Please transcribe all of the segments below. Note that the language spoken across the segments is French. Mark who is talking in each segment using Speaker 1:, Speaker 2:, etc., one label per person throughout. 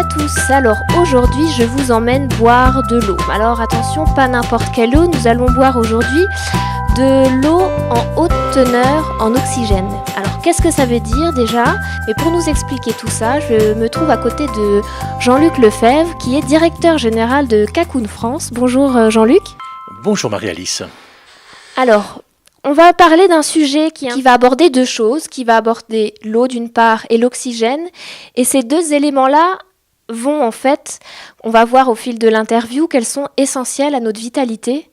Speaker 1: à tous, alors aujourd'hui je vous emmène boire de l'eau. Alors attention, pas n'importe quelle eau, nous allons boire aujourd'hui de l'eau en haute teneur en oxygène. Alors qu'est-ce que ça veut dire déjà? Mais pour nous expliquer tout ça, je me trouve à côté de Jean-Luc Lefebvre qui est directeur général de Cacoun France. Bonjour Jean-Luc.
Speaker 2: Bonjour Marie-Alice.
Speaker 1: Alors, on va parler d'un sujet qui va aborder deux choses, qui va aborder l'eau d'une part et l'oxygène. Et ces deux éléments-là vont en fait, on va voir au fil de l'interview qu'elles sont essentielles à notre vitalité.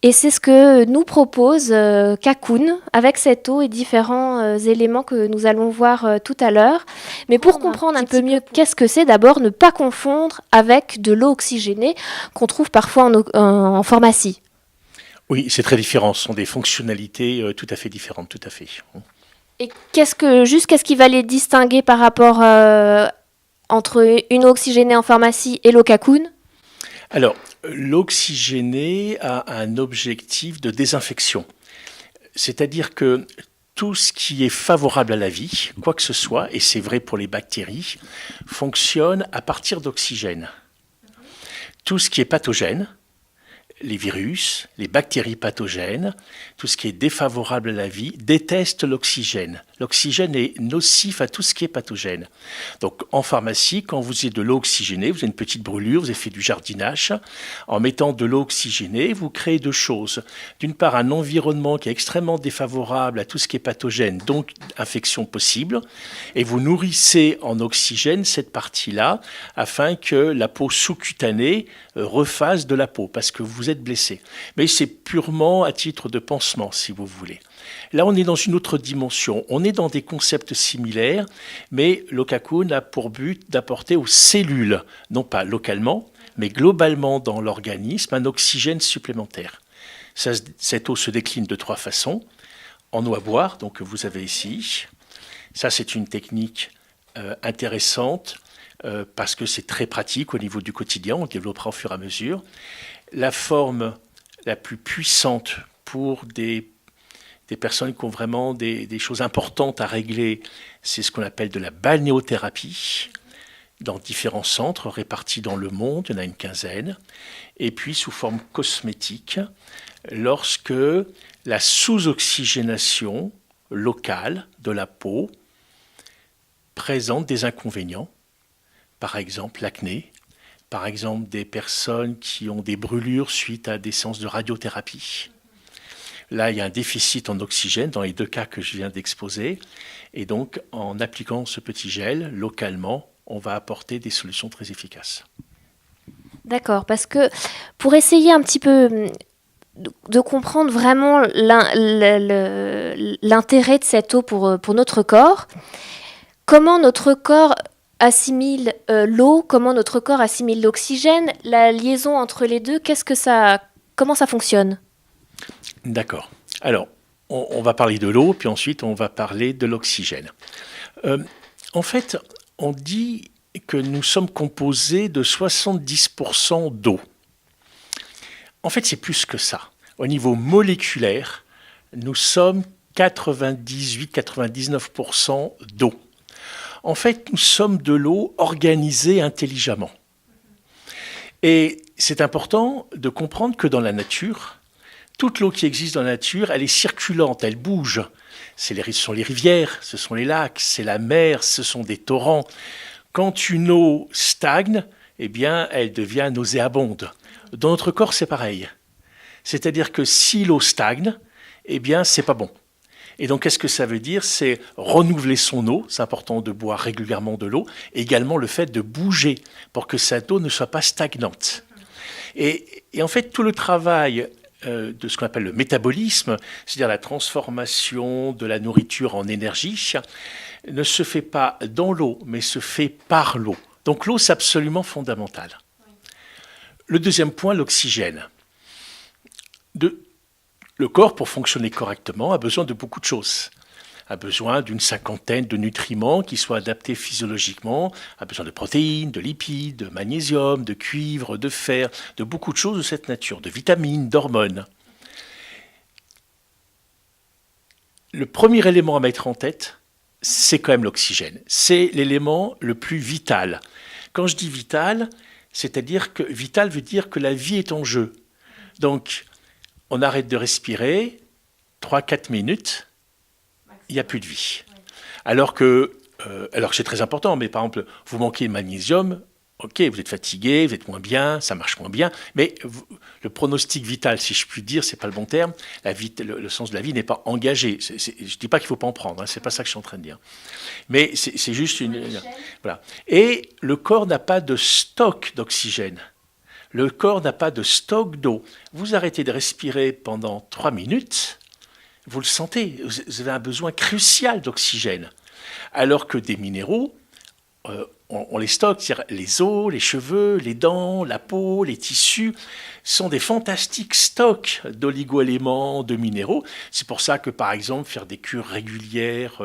Speaker 1: Et c'est ce que nous propose Cacoun avec cette eau et différents éléments que nous allons voir tout à l'heure. Mais pour comprendre un peu mieux qu'est-ce que c'est, d'abord ne pas confondre avec de l'eau oxygénée qu'on trouve parfois en pharmacie.
Speaker 2: Oui, c'est très différent. Ce sont des fonctionnalités tout à fait différentes, tout à fait.
Speaker 1: Et qu'est-ce qui va les distinguer par rapport entre une eau oxygénée en pharmacie et l'eau Cacoun?
Speaker 2: Alors, l'oxygéné a un objectif de désinfection. C'est-à-dire que tout ce qui est favorable à la vie, quoi que ce soit, et c'est vrai pour les bactéries, fonctionne à partir d'oxygène. Tout ce qui est pathogène, les virus, les bactéries pathogènes, tout ce qui est défavorable à la vie, déteste l'oxygène. L'oxygène est nocif à tout ce qui est pathogène. Donc en pharmacie, quand vous avez de l'eau oxygénée, vous avez une petite brûlure, vous avez fait du jardinage, en mettant de l'eau oxygénée, vous créez deux choses. D'une part, un environnement qui est extrêmement défavorable à tout ce qui est pathogène, donc infection possible, et vous nourrissez en oxygène cette partie-là, afin que la peau sous-cutanée refasse de la peau, parce que vous êtes blessé. Mais c'est purement à titre de pansement, si vous voulez. Là, on est dans une autre dimension. On est dans des concepts similaires, mais le Cacoun a pour but d'apporter aux cellules, non pas localement, mais globalement dans l'organisme, un oxygène supplémentaire. Cette eau se décline de trois façons. En eau à boire, donc que vous avez ici. Ça, c'est une technique intéressante parce que c'est très pratique au niveau du quotidien. On le développera au fur et à mesure. La forme la plus puissante pour des personnes qui ont vraiment des choses importantes à régler, c'est ce qu'on appelle de la balnéothérapie, dans différents centres répartis dans le monde, il y en a une quinzaine, et puis sous forme cosmétique, lorsque la sous-oxygénation locale de la peau présente des inconvénients, par exemple l'acné, par exemple des personnes qui ont des brûlures suite à des séances de radiothérapie. Là, il y a un déficit en oxygène dans les deux cas que je viens d'exposer. Et donc, en appliquant ce petit gel localement, on va apporter des solutions très efficaces.
Speaker 1: D'accord, parce que pour essayer un petit peu de comprendre vraiment l'intérêt de cette eau pour notre corps, comment notre corps assimile l'eau, comment notre corps assimile l'oxygène, la liaison entre les deux, comment ça fonctionne?
Speaker 2: D'accord. Alors, on va parler de l'eau, puis ensuite on va parler de l'oxygène. En fait, on dit que nous sommes composés de 70% d'eau. En fait, c'est plus que ça. Au niveau moléculaire, nous sommes 98-99% d'eau. En fait, nous sommes de l'eau organisée intelligemment. Et c'est important de comprendre que dans la nature, toute l'eau qui existe dans la nature, elle est circulante, elle bouge. Ce sont les rivières, ce sont les lacs, c'est la mer, ce sont des torrents. Quand une eau stagne, eh bien, elle devient nauséabonde. Dans notre corps, c'est pareil. C'est-à-dire que si l'eau stagne, eh bien, c'est pas bon. Et donc, qu'est-ce que ça veut dire? C'est renouveler son eau. C'est important de boire régulièrement de l'eau. Et également le fait de bouger pour que cette eau ne soit pas stagnante. Et en fait, tout le travail de ce qu'on appelle le métabolisme, c'est-à-dire la transformation de la nourriture en énergie, ne se fait pas dans l'eau, mais se fait par l'eau. Donc l'eau, c'est absolument fondamental. Le deuxième point, l'oxygène. Le corps, pour fonctionner correctement, a besoin de beaucoup de choses. A besoin d'une cinquantaine de nutriments qui soient adaptés physiologiquement, a besoin de protéines, de lipides, de magnésium, de cuivre, de fer, de beaucoup de choses de cette nature, de vitamines, d'hormones. Le premier élément à mettre en tête, c'est quand même l'oxygène. C'est l'élément le plus vital. Quand je dis vital, c'est-à-dire que vital veut dire que la vie est en jeu. Donc, on arrête de respirer, 3-4 minutes, il n'y a plus de vie. Alors que c'est très important, mais par exemple, vous manquez de magnésium, ok, vous êtes fatigué, vous êtes moins bien, ça marche moins bien, mais le pronostic vital, si je puis dire, c'est pas le bon terme, le sens de la vie n'est pas engagé. Je ne dis pas qu'il ne faut pas en prendre, hein, c'est pas ça que je suis en train de dire. Mais c'est juste voilà. Et le corps n'a pas de stock d'oxygène. Le corps n'a pas de stock d'eau. Vous arrêtez de respirer pendant 3 minutes, vous le sentez, vous avez un besoin crucial d'oxygène. Alors que des minéraux, on les stocke, c'est-à-dire les os, les cheveux, les dents, la peau, les tissus, sont des fantastiques stocks d'oligo-éléments, de minéraux. C'est pour ça que, par exemple, faire des cures régulières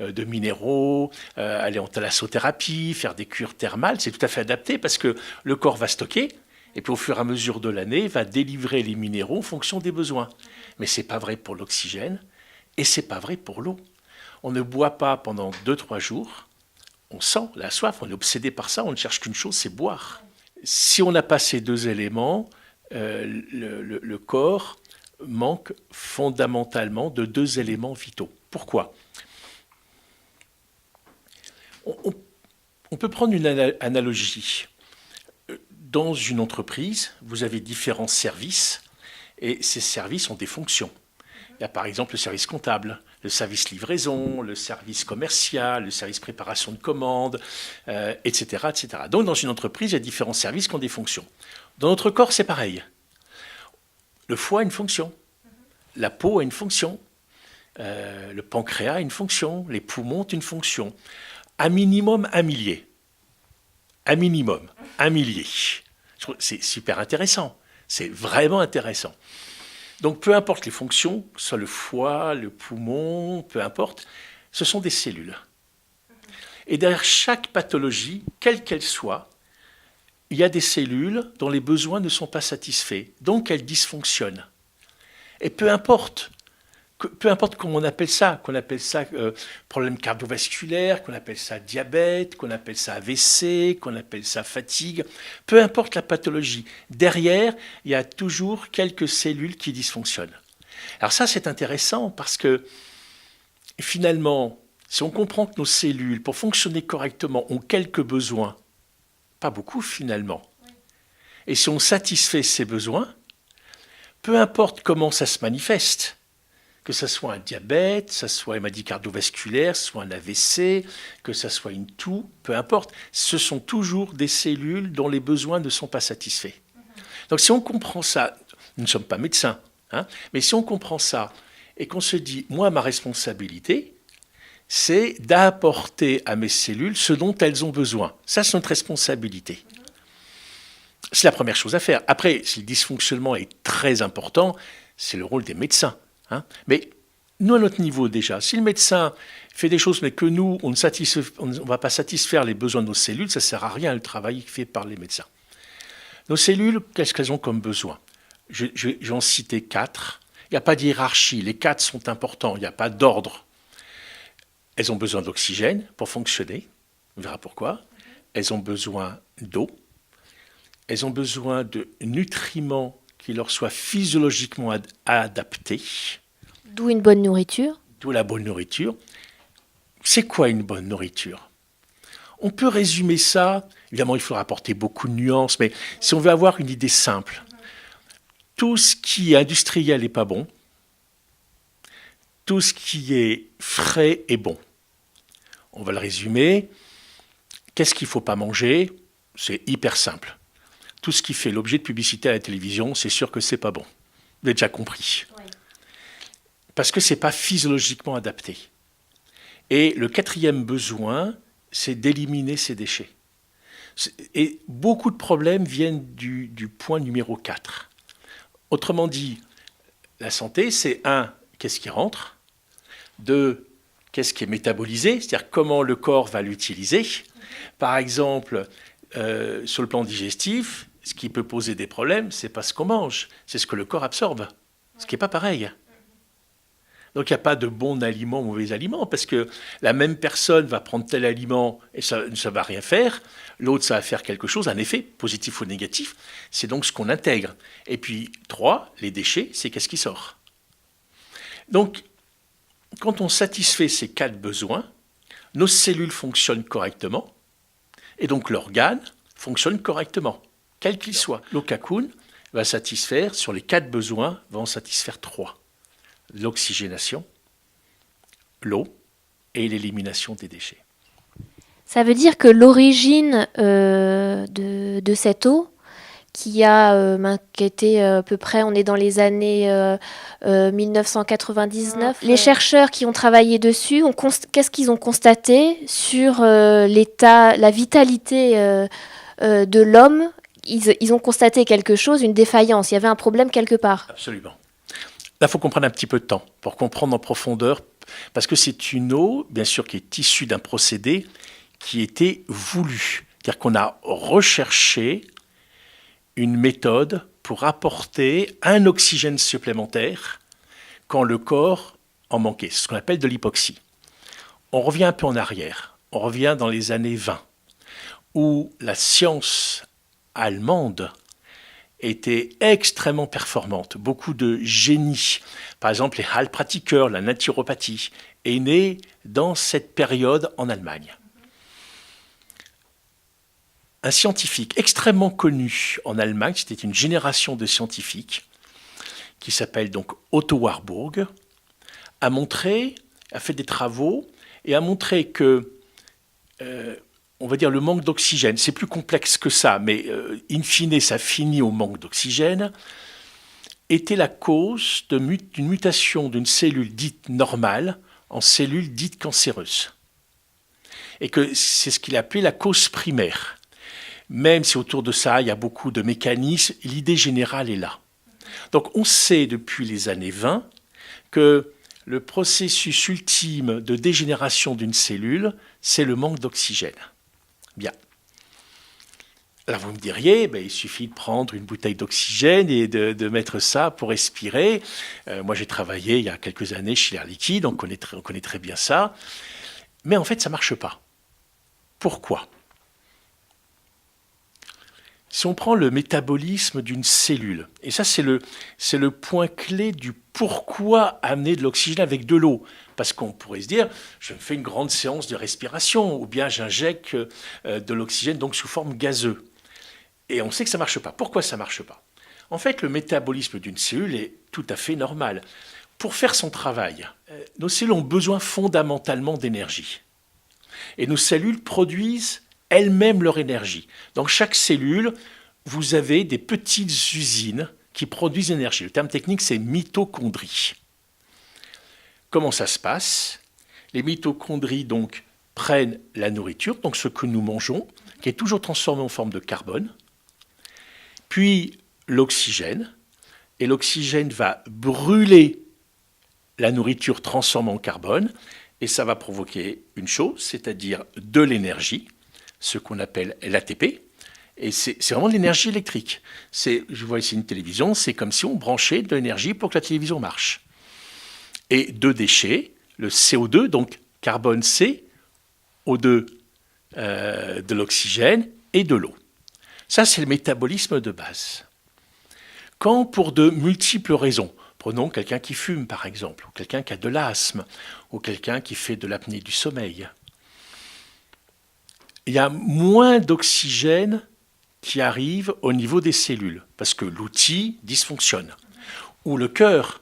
Speaker 2: de minéraux, aller en thalassothérapie, faire des cures thermales, c'est tout à fait adapté parce que le corps va stocker et puis au fur et à mesure de l'année, va délivrer les minéraux en fonction des besoins. Mais ce n'est pas vrai pour l'oxygène et ce n'est pas vrai pour l'eau. On ne boit pas pendant 2-3 jours. On sent la soif, on est obsédé par ça, on ne cherche qu'une chose, c'est boire. Si on n'a pas ces deux éléments, le corps manque fondamentalement de 2 éléments vitaux. Pourquoi ? On peut prendre une analogie. Dans une entreprise, vous avez différents services et ces services ont des fonctions. Il y a par exemple le service comptable, le service livraison, le service commercial, le service préparation de commandes, etc., etc. Donc dans une entreprise, il y a différents services qui ont des fonctions. Dans notre corps, c'est pareil. Le foie a une fonction, la peau a une fonction, le pancréas a une fonction, les poumons ont une fonction. Un minimum 1 millier. Un minimum 1 millier. C'est super intéressant, c'est vraiment intéressant. Donc, peu importe les fonctions, que ce soit le foie, le poumon, peu importe, ce sont des cellules. Et derrière chaque pathologie, quelle qu'elle soit, il y a des cellules dont les besoins ne sont pas satisfaits, donc elles dysfonctionnent. Et peu importe comment on appelle ça, problème cardiovasculaire, qu'on appelle ça diabète, qu'on appelle ça AVC, qu'on appelle ça fatigue, peu importe la pathologie, derrière, il y a toujours quelques cellules qui dysfonctionnent. Alors ça, c'est intéressant parce que finalement, si on comprend que nos cellules, pour fonctionner correctement, ont quelques besoins, pas beaucoup finalement, et si on satisfait ces besoins, peu importe comment ça se manifeste, que ce soit un diabète, que ce soit une maladie cardiovasculaire, que ce soit un AVC, que ce soit une toux, peu importe, ce sont toujours des cellules dont les besoins ne sont pas satisfaits. Donc si on comprend ça, nous ne sommes pas médecins, hein, mais si on comprend ça et qu'on se dit, moi, ma responsabilité, c'est d'apporter à mes cellules ce dont elles ont besoin. Ça, c'est notre responsabilité. C'est la première chose à faire. Après, si le dysfonctionnement est très important, c'est le rôle des médecins. Hein, mais nous, à notre niveau déjà, si le médecin fait des choses mais que nous, on ne va pas satisfaire les besoins de nos cellules, ça ne sert à rien le travail fait par les médecins. Nos cellules, qu'est-ce qu'elles ont comme besoin ? Je vais en citer 4. Il n'y a pas de hiérarchie, les 4 sont importants, il n'y a pas d'ordre. Elles ont besoin d'oxygène pour fonctionner, on verra pourquoi. Elles ont besoin d'eau. Elles ont besoin de nutriments qui leur soient physiologiquement adaptés.
Speaker 1: D'où une bonne nourriture.
Speaker 2: D'où la bonne nourriture. C'est quoi une bonne nourriture ? On peut résumer ça, évidemment il faudra apporter beaucoup de nuances, mais si on veut avoir une idée simple, tout ce qui est industriel n'est pas bon, tout ce qui est frais est bon. On va le résumer. Qu'est-ce qu'il ne faut pas manger ? C'est hyper simple. Tout ce qui fait l'objet de publicité à la télévision, c'est sûr que ce n'est pas bon. Vous avez déjà compris. Oui. Parce que ce n'est pas physiologiquement adapté. Et le 4e besoin, c'est d'éliminer ces déchets. Et beaucoup de problèmes viennent du point numéro 4. Autrement dit, la santé, c'est 1, qu'est-ce qui rentre ? 2, qu'est-ce qui est métabolisé, c'est-à-dire comment le corps va l'utiliser. Par exemple, sur le plan digestif, ce qui peut poser des problèmes, ce n'est pas ce qu'on mange, c'est ce que le corps absorbe, ce qui n'est pas pareil. Donc il n'y a pas de bon aliment ou mauvais aliment, parce que la même personne va prendre tel aliment et ça ne va rien faire, l'autre ça va faire quelque chose, un effet positif ou négatif, c'est donc ce qu'on intègre. Et puis 3, les déchets, c'est qu'est-ce qui sort. Donc quand on satisfait ces 4 besoins, nos cellules fonctionnent correctement, et donc l'organe fonctionne correctement, quel qu'il soit. L'Okakun va satisfaire, sur les 4 besoins, va en satisfaire 3. L'oxygénation, l'eau et l'élimination des déchets.
Speaker 1: Ça veut dire que l'origine de cette eau, qui était à peu près, on est dans les années 1999, les chercheurs qui ont travaillé dessus, qu'est-ce qu'ils ont constaté sur l'état, la vitalité de l'homme? Ils ont constaté quelque chose, une défaillance, il y avait un problème quelque part.
Speaker 2: Absolument. Là, il faut comprendre un petit peu de temps pour comprendre en profondeur, parce que c'est une eau, bien sûr, qui est issue d'un procédé qui était voulu. C'est-à-dire qu'on a recherché une méthode pour apporter un oxygène supplémentaire quand le corps en manquait. C'est ce qu'on appelle de l'hypoxie. On revient un peu en arrière. On revient dans les années 20, où la science allemande était extrêmement performante. Beaucoup de génies, par exemple les Heilpraktiker, la naturopathie, est née dans cette période en Allemagne. Un scientifique extrêmement connu en Allemagne, c'était une génération de scientifiques, qui s'appelle donc Otto Warburg, a fait des travaux et a montré que on va dire le manque d'oxygène, c'est plus complexe que ça, mais in fine, ça finit au manque d'oxygène, était la cause d'une mutation d'une cellule dite normale en cellule dite cancéreuse. Et que c'est ce qu'il appelait la cause primaire. Même si autour de ça, il y a beaucoup de mécanismes, l'idée générale est là. Donc on sait depuis les années 20 que le processus ultime de dégénération d'une cellule, c'est le manque d'oxygène. Bien. Alors vous me diriez, il suffit de prendre une bouteille d'oxygène et de mettre ça pour respirer. Moi j'ai travaillé il y a quelques années chez Air Liquide, on connaît très bien ça. Mais en fait ça ne marche pas. Pourquoi ? Si on prend le métabolisme d'une cellule, et ça c'est le point clé du pourquoi amener de l'oxygène avec de l'eau. Parce qu'on pourrait se dire, je me fais une grande séance de respiration, ou bien j'injecte de l'oxygène donc sous forme gazeuse. Et on sait que ça ne marche pas. Pourquoi ça ne marche pas ? En fait, le métabolisme d'une cellule est tout à fait normal. Pour faire son travail, nos cellules ont besoin fondamentalement d'énergie. Et nos cellules produisent elles-mêmes leur énergie. Dans chaque cellule, vous avez des petites usines qui produisent l'énergie. Le terme technique, c'est mitochondrie. Comment ça se passe ? Les mitochondries donc prennent la nourriture, donc ce que nous mangeons, qui est toujours transformé en forme de carbone, puis l'oxygène, et l'oxygène va brûler la nourriture transformée en carbone, et ça va provoquer une chose, c'est-à-dire de l'énergie, ce qu'on appelle l'ATP, et c'est vraiment de l'énergie électrique. Je vois ici une télévision, c'est comme si on branchait de l'énergie pour que la télévision marche. Et 2 déchets, le CO2, donc carbone C, O2 de l'oxygène et de l'eau. Ça, c'est le métabolisme de base. Quand, pour de multiples raisons, prenons quelqu'un qui fume par exemple, ou quelqu'un qui a de l'asthme, ou quelqu'un qui fait de l'apnée du sommeil, il y a moins d'oxygène qui arrive au niveau des cellules, parce que l'outil dysfonctionne. Ou le cœur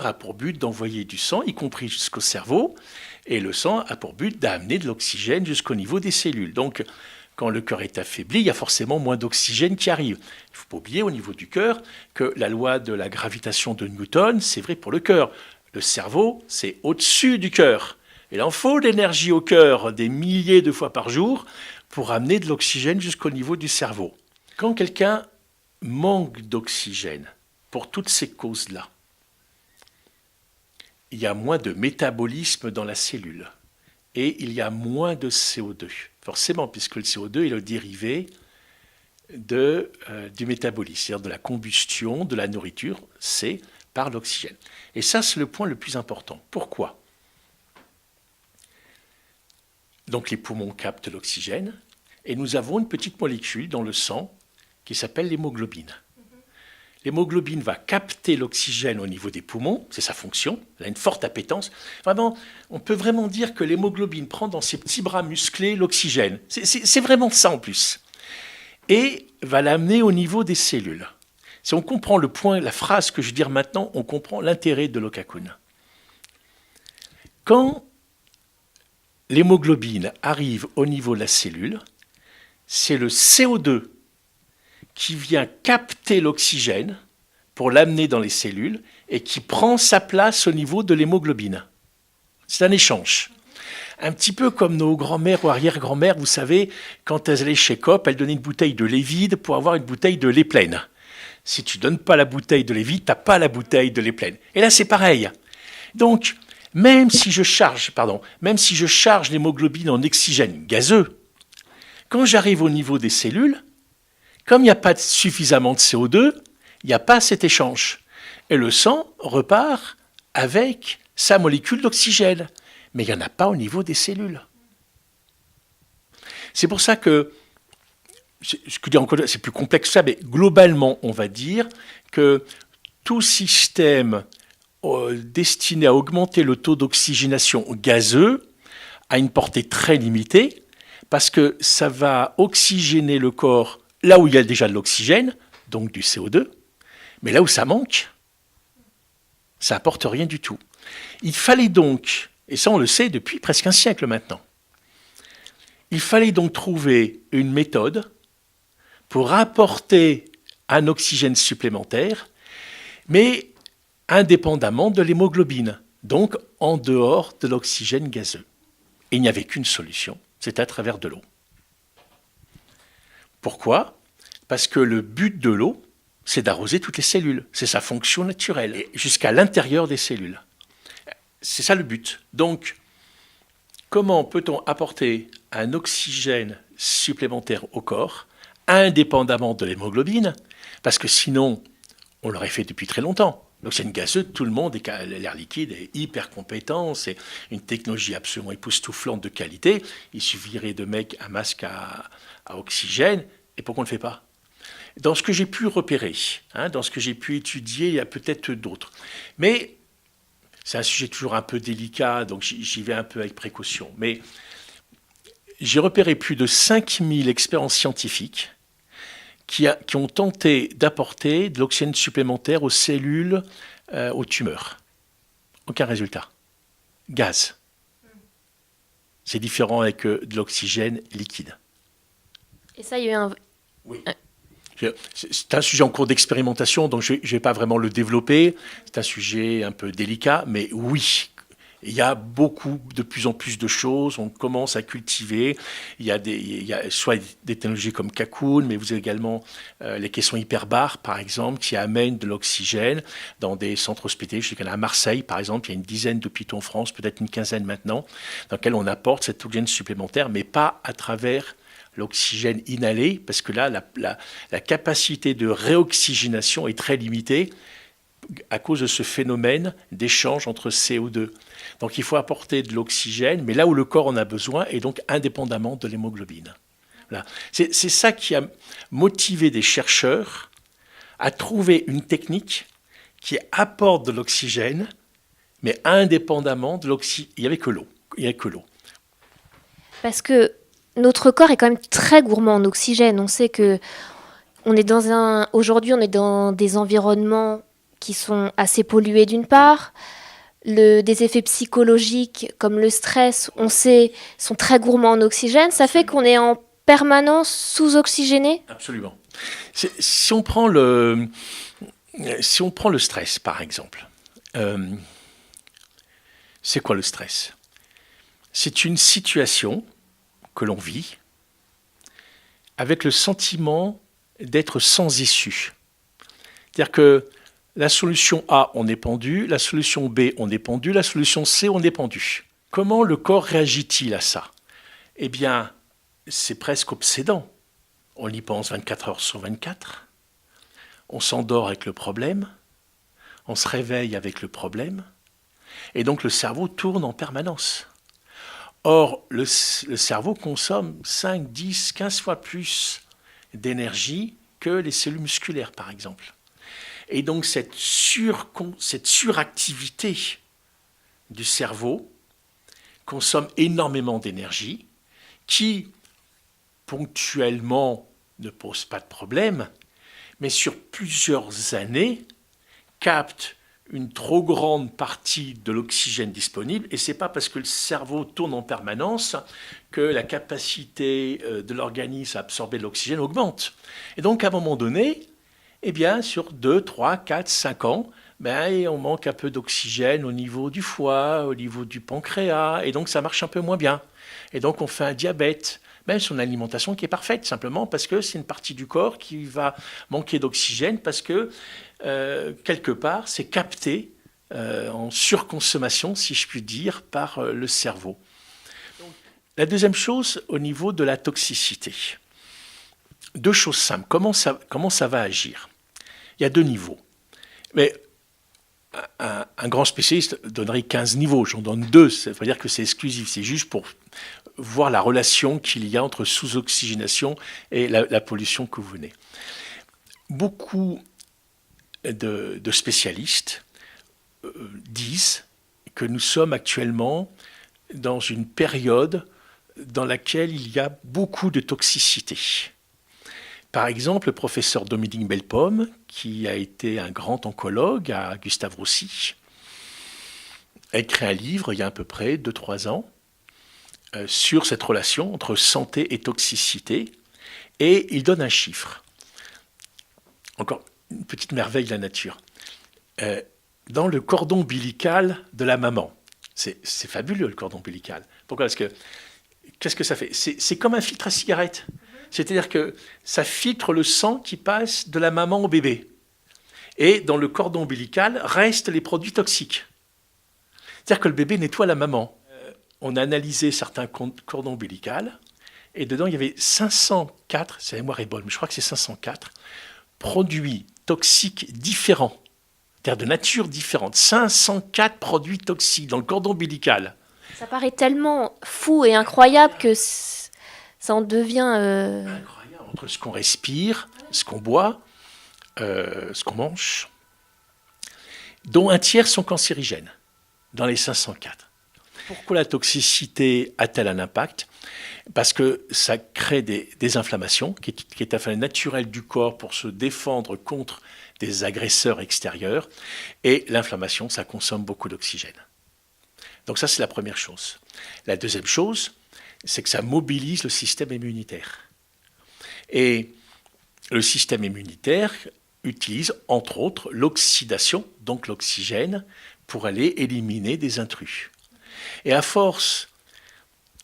Speaker 2: a pour but d'envoyer du sang, y compris jusqu'au cerveau, et le sang a pour but d'amener de l'oxygène jusqu'au niveau des cellules. Donc, quand le cœur est affaibli, il y a forcément moins d'oxygène qui arrive. Il ne faut pas oublier au niveau du cœur que la loi de la gravitation de Newton, c'est vrai pour le cœur. Le cerveau, c'est au-dessus du cœur. Il en faut de l'énergie au cœur des milliers de fois par jour pour amener de l'oxygène jusqu'au niveau du cerveau. Quand quelqu'un manque d'oxygène, pour toutes ces causes-là, il y a moins de métabolisme dans la cellule et il y a moins de CO2. Forcément, puisque le CO2 est le dérivé du métabolisme, c'est-à-dire de la combustion de la nourriture, c'est par l'oxygène. Et ça, c'est le point le plus important. Pourquoi ? Donc les poumons captent l'oxygène, et nous avons une petite molécule dans le sang qui s'appelle l'hémoglobine. L'hémoglobine va capter l'oxygène au niveau des poumons, c'est sa fonction, elle a une forte appétence. Vraiment, on peut vraiment dire que l'hémoglobine prend dans ses petits bras musclés l'oxygène. C'est vraiment ça en plus. Et va l'amener au niveau des cellules. Si on comprend le point, la phrase que je vais dire maintenant, on comprend l'intérêt de l'Okakun. Quand l'hémoglobine arrive au niveau de la cellule, c'est le CO2 qui vient capter l'oxygène pour l'amener dans les cellules et qui prend sa place au niveau de l'hémoglobine. C'est un échange. Un petit peu comme nos grands-mères ou arrière-grand-mères, vous savez, quand elles allaient chez Coop, elles donnaient une bouteille de lait vide pour avoir une bouteille de lait pleine. Si tu ne donnes pas la bouteille de lait vide, tu n'as pas la bouteille de lait pleine. Et là, c'est pareil. Donc, même si je charge l'hémoglobine en oxygène gazeux, quand j'arrive au niveau des cellules, comme il n'y a pas suffisamment de CO2, il n'y a pas cet échange. Et le sang repart avec sa molécule d'oxygène. Mais il n'y en a pas au niveau des cellules. C'est pour ça que, c'est plus complexe que ça, mais globalement, on va dire que tout système destiné à augmenter le taux d'oxygénation gazeux a une portée très limitée, parce que ça va oxygéner le corps là où il y a déjà de l'oxygène, donc du CO2, mais là où ça manque, ça n'apporte rien du tout. Il fallait donc, et ça on le sait depuis presque un siècle maintenant, il fallait donc trouver une méthode pour apporter un oxygène supplémentaire, mais indépendamment de l'hémoglobine, donc en dehors de l'oxygène gazeux. Et il n'y avait qu'une solution, c'est à travers de l'eau. Pourquoi ? Parce que le but de l'eau, c'est d'arroser toutes les cellules. C'est sa fonction naturelle, et jusqu'à l'intérieur des cellules. C'est ça le but. Donc, comment peut-on apporter un oxygène supplémentaire au corps, indépendamment de l'hémoglobine ? Parce que sinon, on l'aurait fait depuis très longtemps. L'oxygène gazeux, tout le monde, l'air liquide est hyper compétent, c'est une technologie absolument époustouflante de qualité. Il suffirait de mettre un masque à oxygène, et pourquoi on ne le fait pas ? Dans ce que j'ai pu repérer, dans ce que j'ai pu étudier, il y a peut-être d'autres. Mais c'est un sujet toujours un peu délicat, donc j'y vais un peu avec précaution. Mais j'ai repéré plus de 5000 expériences scientifiques qui ont tenté d'apporter de l'oxygène supplémentaire aux cellules, aux tumeurs. Aucun résultat. Gaz. C'est différent avec de l'oxygène liquide.
Speaker 1: Et ça, il y a eu un...
Speaker 2: Oui. C'est un sujet en cours d'expérimentation, donc je ne vais pas vraiment le développer. C'est un sujet un peu délicat, mais oui, il y a de plus en plus de choses. On commence à cultiver. Il y a soit des technologies comme Cocoon, mais vous avez également les caissons hyperbares, par exemple, qui amènent de l'oxygène dans des centres hospitaliers. Je sais qu'il y en a à Marseille, par exemple. Il y a une dizaine d'hôpitaux en France, peut-être une quinzaine maintenant, dans lesquels on apporte cet oxygène supplémentaire, mais pas à travers l'oxygène inhalé, parce que là, la capacité de réoxygénation est très limitée à cause de ce phénomène d'échange entre CO2. Donc il faut apporter de l'oxygène, mais là où le corps en a besoin, et donc indépendamment de l'hémoglobine. Voilà. C'est ça qui a motivé des chercheurs à trouver une technique qui apporte de l'oxygène, mais indépendamment de l'oxygène. Il n'y avait que l'eau.
Speaker 1: Parce que notre corps est quand même très gourmand en oxygène. On sait que aujourd'hui, on est dans des environnements qui sont assez pollués d'une part. Des effets psychologiques comme le stress, on sait, sont très gourmands en oxygène. Ça fait qu'on est en permanence sous-oxygéné ?
Speaker 2: Absolument. Si on prend le stress, par exemple, c'est quoi le stress ? C'est une situation que l'on vit avec le sentiment d'être sans issue. C'est-à-dire que la solution A, on est pendu, la solution B, on est pendu, la solution C, on est pendu. Comment le corps réagit-il à ça ? Eh bien, c'est presque obsédant. On y pense 24 heures sur 24. On s'endort avec le problème. on se réveille avec le problème, et donc le cerveau tourne en permanence. Or, le cerveau consomme 5, 10, 15 fois plus d'énergie que les cellules musculaires, par exemple. Et donc cette suractivité du cerveau consomme énormément d'énergie qui, ponctuellement, ne pose pas de problème, mais sur plusieurs années, capte une trop grande partie de l'oxygène disponible, et ce n'est pas parce que le cerveau tourne en permanence que la capacité de l'organisme à absorber de l'oxygène augmente. Et donc, à un moment donné, eh bien, sur 2, 3, 4, 5 ans, on manque un peu d'oxygène au niveau du foie, au niveau du pancréas, et donc ça marche un peu moins bien. Et donc, on fait un diabète, même sur une alimentation qui est parfaite, simplement parce que c'est une partie du corps qui va manquer d'oxygène, parce que quelque part, c'est capté en surconsommation, si je puis dire, par le cerveau. La deuxième chose, au niveau de la toxicité. 2 choses simples. Comment ça va agir? Il y a 2 niveaux. Mais un grand spécialiste donnerait 15 niveaux. J'en donne 2. Ça veut dire que c'est exclusif. C'est juste pour voir la relation qu'il y a entre sous-oxygénation et la pollution que vous venez. Beaucoup de spécialistes disent que nous sommes actuellement dans une période dans laquelle il y a beaucoup de toxicité. Par exemple, le professeur Dominique Bellepomme, qui a été un grand oncologue à Gustave Roussy, a écrit un livre il y a à peu près 2-3 ans sur cette relation entre santé et toxicité, et il donne un chiffre. Encore une petite merveille de la nature. Dans le cordon ombilical de la maman, c'est fabuleux le cordon ombilical. Pourquoi? Parce que qu'est-ce que ça fait? C'est comme un filtre à cigarette. C'est-à-dire que ça filtre le sang qui passe de la maman au bébé. Et dans le cordon ombilical restent les produits toxiques. C'est-à-dire que le bébé nettoie la maman. On a analysé certains cordons ombilicaux, et dedans il y avait 504, si la mémoire est bonne, mais je crois que c'est 504, produits toxiques différents, c'est-à-dire de nature différente. 504 produits toxiques dans le cordon ombilical.
Speaker 1: Ça paraît tellement fou et incroyable que ça en devient...
Speaker 2: Incroyable, entre ce qu'on respire, ce qu'on boit, ce qu'on mange, dont un tiers sont cancérigènes, dans les 504. Pourquoi la toxicité a-t-elle un impact? Parce que ça crée des inflammations, qui est un phénomène naturel du corps pour se défendre contre des agresseurs extérieurs. Et l'inflammation, ça consomme beaucoup d'oxygène. Donc ça, c'est la première chose. La deuxième chose, c'est que ça mobilise le système immunitaire. Et le système immunitaire utilise, entre autres, l'oxydation, donc l'oxygène, pour aller éliminer des intrus. Et à force,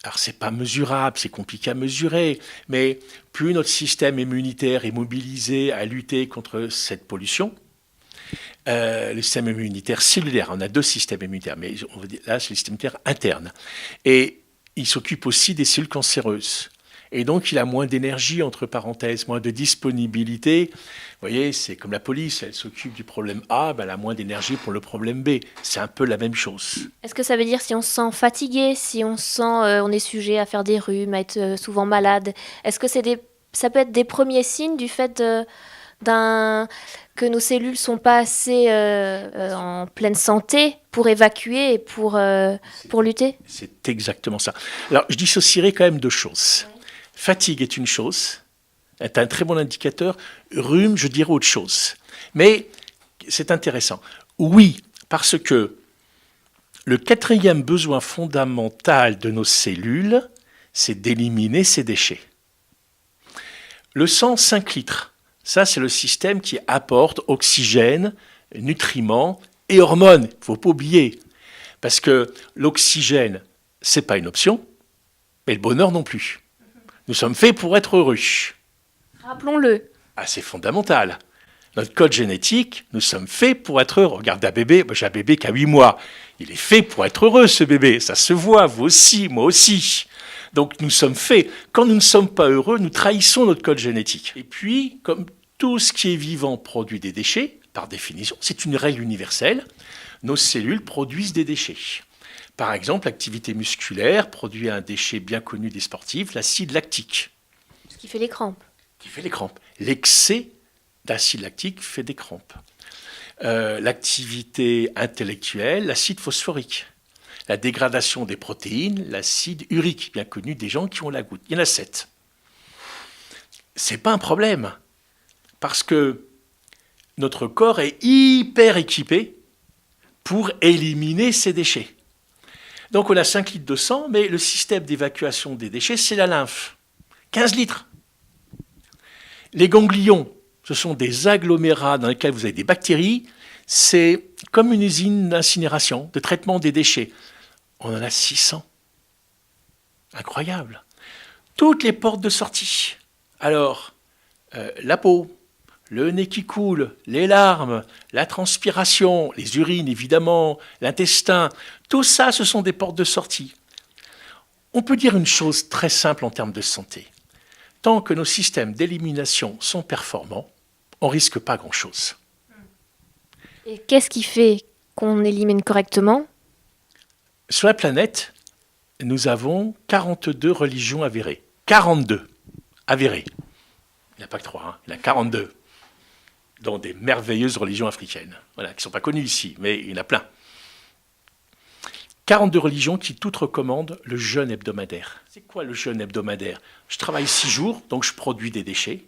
Speaker 2: alors c'est pas mesurable, c'est compliqué à mesurer, mais plus notre système immunitaire est mobilisé à lutter contre cette pollution, le système immunitaire cellulaire, on a 2 systèmes immunitaires, mais on va dire, là c'est le système immunitaire interne, et il s'occupe aussi des cellules cancéreuses. Et donc, il a moins d'énergie, entre parenthèses, moins de disponibilité. Vous voyez, c'est comme la police, elle s'occupe du problème A, elle a moins d'énergie pour le problème B. C'est un peu la même chose.
Speaker 1: Est-ce que ça veut dire si on se sent fatigué, si on sent on est sujet à faire des rhumes, à être souvent malade, est-ce que ça peut être des premiers signes du fait que nos cellules sont pas assez en pleine santé pour évacuer et pour lutter?
Speaker 2: C'est exactement ça. Alors, je dissocierai quand même 2 choses. Fatigue est une chose, est un très bon indicateur. Rhume, je dirais autre chose. Mais c'est intéressant. Oui, parce que le 4e besoin fondamental de nos cellules, c'est d'éliminer ces déchets. Le sang, 5 litres. Ça, c'est le système qui apporte oxygène, nutriments et hormones. Il ne faut pas oublier. Parce que l'oxygène, ce n'est pas une option, mais le bonheur non plus. Nous sommes faits pour être heureux.
Speaker 1: Rappelons-le.
Speaker 2: Ah, c'est fondamental. Notre code génétique, nous sommes faits pour être heureux. Regarde un bébé, j'ai un bébé qui a 8 mois. Il est fait pour être heureux, ce bébé. Ça se voit, vous aussi, moi aussi. Donc nous sommes faits. Quand nous ne sommes pas heureux, nous trahissons notre code génétique. Et puis, comme tout ce qui est vivant produit des déchets, par définition, c'est une règle universelle, nos cellules produisent des déchets. Par exemple, l'activité musculaire produit un déchet bien connu des sportifs, l'acide lactique.
Speaker 1: Ce qui fait les crampes.
Speaker 2: Qui fait les crampes. L'excès d'acide lactique fait des crampes. L'activité intellectuelle, l'acide phosphorique. La dégradation des protéines, l'acide urique, bien connu des gens qui ont la goutte. Il y en a 7. Ce n'est pas un problème, parce que notre corps est hyper équipé pour éliminer ces déchets. Donc on a 5 litres de sang, mais le système d'évacuation des déchets, c'est la lymphe. 15 litres. Les ganglions, ce sont des agglomérats dans lesquels vous avez des bactéries. C'est comme une usine d'incinération, de traitement des déchets. On en a 600. Incroyable. Toutes les portes de sortie. Alors, la peau, le nez qui coule, les larmes, la transpiration, les urines évidemment, l'intestin, tout ça, ce sont des portes de sortie. On peut dire une chose très simple en termes de santé. Tant que nos systèmes d'élimination sont performants, on ne risque pas grand-chose.
Speaker 1: Et qu'est-ce qui fait qu'on élimine correctement ?
Speaker 2: Sur la planète, nous avons 42 religions avérées. 42 avérées. Il n'y a pas que 3, il y en a 42. Dont des merveilleuses religions africaines, voilà, qui ne sont pas connues ici, mais il y en a plein. 42 religions qui toutes recommandent le jeûne hebdomadaire. C'est quoi le jeûne hebdomadaire ? Je travaille 6 jours, donc je produis des déchets.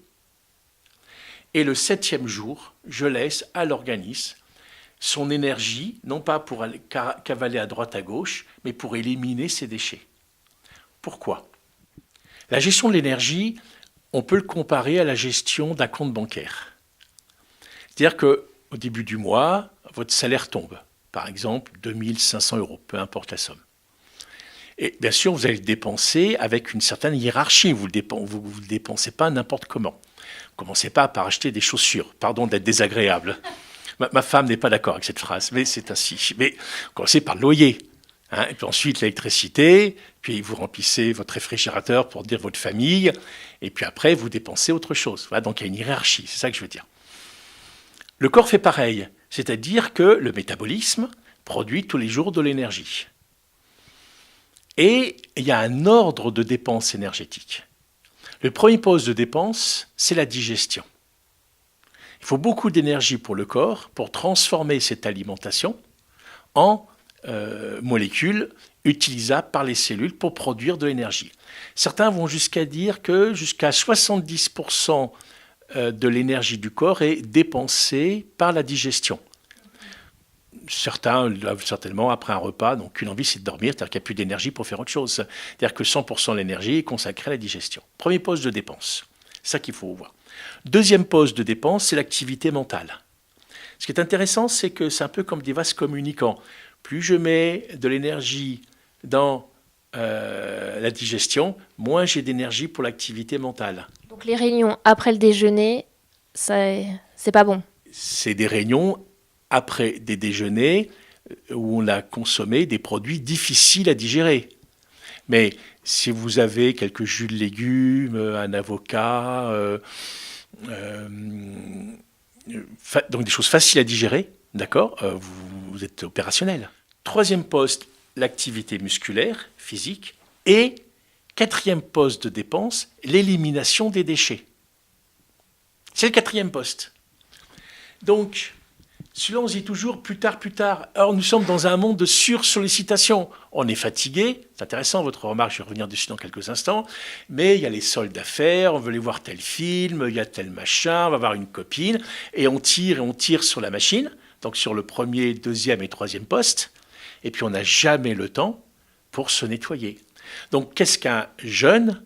Speaker 2: Et le 7e jour, je laisse à l'organisme son énergie, non pas pour aller cavaler à droite à gauche, mais pour éliminer ces déchets. Pourquoi ? La gestion de l'énergie, on peut le comparer à la gestion d'un compte bancaire. C'est-à-dire qu'au début du mois, votre salaire tombe. Par exemple, 2 500 €, peu importe la somme. Et bien sûr, vous allez le dépenser avec une certaine hiérarchie. Vous ne le dépensez pas n'importe comment. Ne commencez pas par acheter des chaussures. Pardon d'être désagréable. Ma femme n'est pas d'accord avec cette phrase, mais c'est ainsi. Mais commencez par le loyer. Et puis ensuite, l'électricité. Puis vous remplissez votre réfrigérateur pour dire votre famille. Et puis après, vous dépensez autre chose. Voilà, donc il y a une hiérarchie. C'est ça que je veux dire. Le corps fait pareil. C'est-à-dire que le métabolisme produit tous les jours de l'énergie. Et il y a un ordre de dépenses énergétiques. Le premier poste de dépense, c'est la digestion. Il faut beaucoup d'énergie pour le corps pour transformer cette alimentation en molécules utilisables par les cellules pour produire de l'énergie. Certains vont jusqu'à dire que jusqu'à 70% de l'énergie du corps est dépensée par la digestion. Certains doivent certainement, après un repas, donc une envie, c'est de dormir, c'est-à-dire qu'il n'y a plus d'énergie pour faire autre chose. C'est-à-dire que 100% de l'énergie est consacrée à la digestion. Premier poste de dépense, c'est ça qu'il faut voir. Deuxième poste de dépense, c'est l'activité mentale. Ce qui est intéressant, c'est que c'est un peu comme des vases communicants. Plus je mets de l'énergie dans la digestion, moins j'ai d'énergie pour l'activité mentale.
Speaker 1: Donc les réunions après le déjeuner, c'est pas bon.
Speaker 2: C'est des réunions après des déjeuners où on a consommé des produits difficiles à digérer. Mais si vous avez quelques jus de légumes, un avocat, donc des choses faciles à digérer, d'accord, vous êtes opérationnel. Troisième poste, l'activité musculaire, physique. Et quatrième poste de dépense, l'élimination des déchets. C'est le quatrième poste. Donc, celui-là, on se dit toujours plus tard, plus tard. Or, nous sommes dans un monde de sursollicitation. On est fatigué. C'est intéressant, votre remarque, je vais revenir dessus dans quelques instants. Mais il y a les soldes à faire, on veut aller voir tel film, il y a tel machin, on va voir une copine. Et on tire sur la machine, donc sur le premier, deuxième et troisième poste. Et puis, on n'a jamais le temps pour se nettoyer. Donc, qu'est-ce qu'un jeûne ?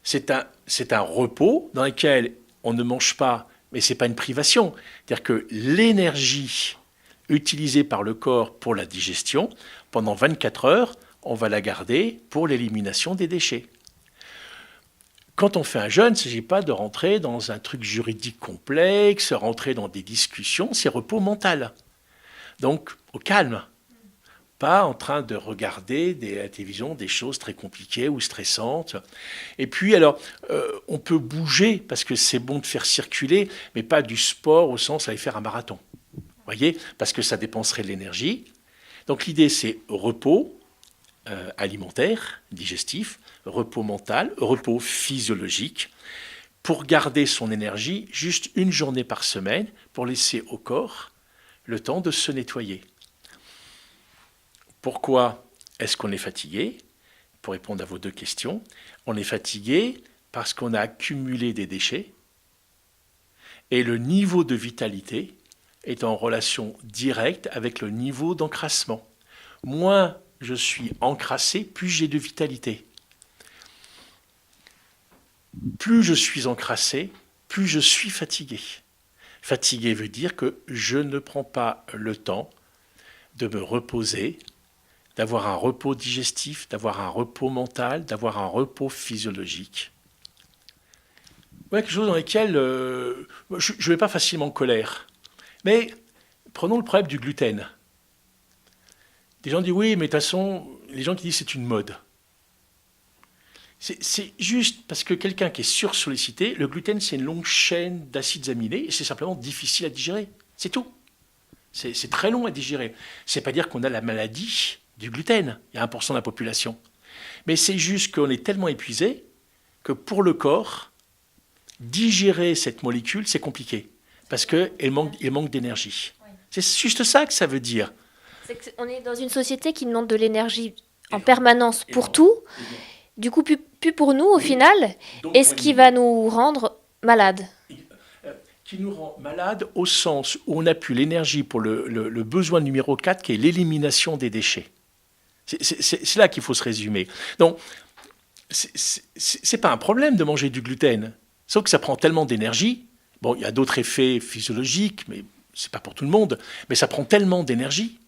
Speaker 2: C'est un repos dans lequel on ne mange pas, mais ce n'est pas une privation. C'est-à-dire que l'énergie utilisée par le corps pour la digestion, pendant 24 heures, on va la garder pour l'élimination des déchets. Quand on fait un jeûne, il ne s'agit pas de rentrer dans un truc juridique complexe, rentrer dans des discussions, c'est repos mental. Donc, au calme. pas en train de regarder à la télévision des choses très compliquées ou stressantes. Et puis, alors, on peut bouger, parce que c'est bon de faire circuler, mais pas du sport au sens d'aller faire un marathon. Vous voyez? Parce que ça dépenserait de l'énergie. Donc l'idée, c'est repos alimentaire, digestif, repos mental, repos physiologique, pour garder son énergie juste une journée par semaine, pour laisser au corps le temps de se nettoyer. Pourquoi est-ce qu'on est fatigué? Pour répondre à vos deux questions, on est fatigué parce qu'on a accumulé des déchets et le niveau de vitalité est en relation directe avec le niveau d'encrassement. Moins je suis encrassé, plus j'ai de vitalité. Plus je suis encrassé, plus je suis fatigué. Fatigué veut dire que je ne prends pas le temps de me reposer, d'avoir un repos digestif, d'avoir un repos mental, d'avoir un repos physiologique. Ouais, quelque chose dans lequel je ne vais pas facilement en colère. Mais prenons le problème du gluten. Des gens disent oui, mais de toute façon, les gens qui disent c'est une mode. C'est juste parce que quelqu'un qui est sursollicité, le gluten c'est une longue chaîne d'acides aminés et c'est simplement difficile à digérer. C'est tout. C'est très long à digérer. C'est pas dire qu'on a la maladie du gluten. Il y a 1% de la population. Mais c'est juste qu'on est tellement épuisé que pour le corps, digérer cette molécule, c'est compliqué. Parce qu'il manque d'énergie. Oui. C'est juste ça que ça veut dire.
Speaker 1: On est dans une société qui demande de l'énergie en permanence pour tout. Du coup, plus pour nous au final. Et ce qui va nous rendre malades.
Speaker 2: Qui nous rend malades au sens où on n'a plus l'énergie pour le besoin numéro 4, qui est l'élimination des déchets. C'est là qu'il faut se résumer. Donc, c'est pas un problème de manger du gluten, sauf que ça prend tellement d'énergie. Bon, il y a d'autres effets physiologiques, mais c'est pas pour tout le monde. Mais ça prend tellement d'énergie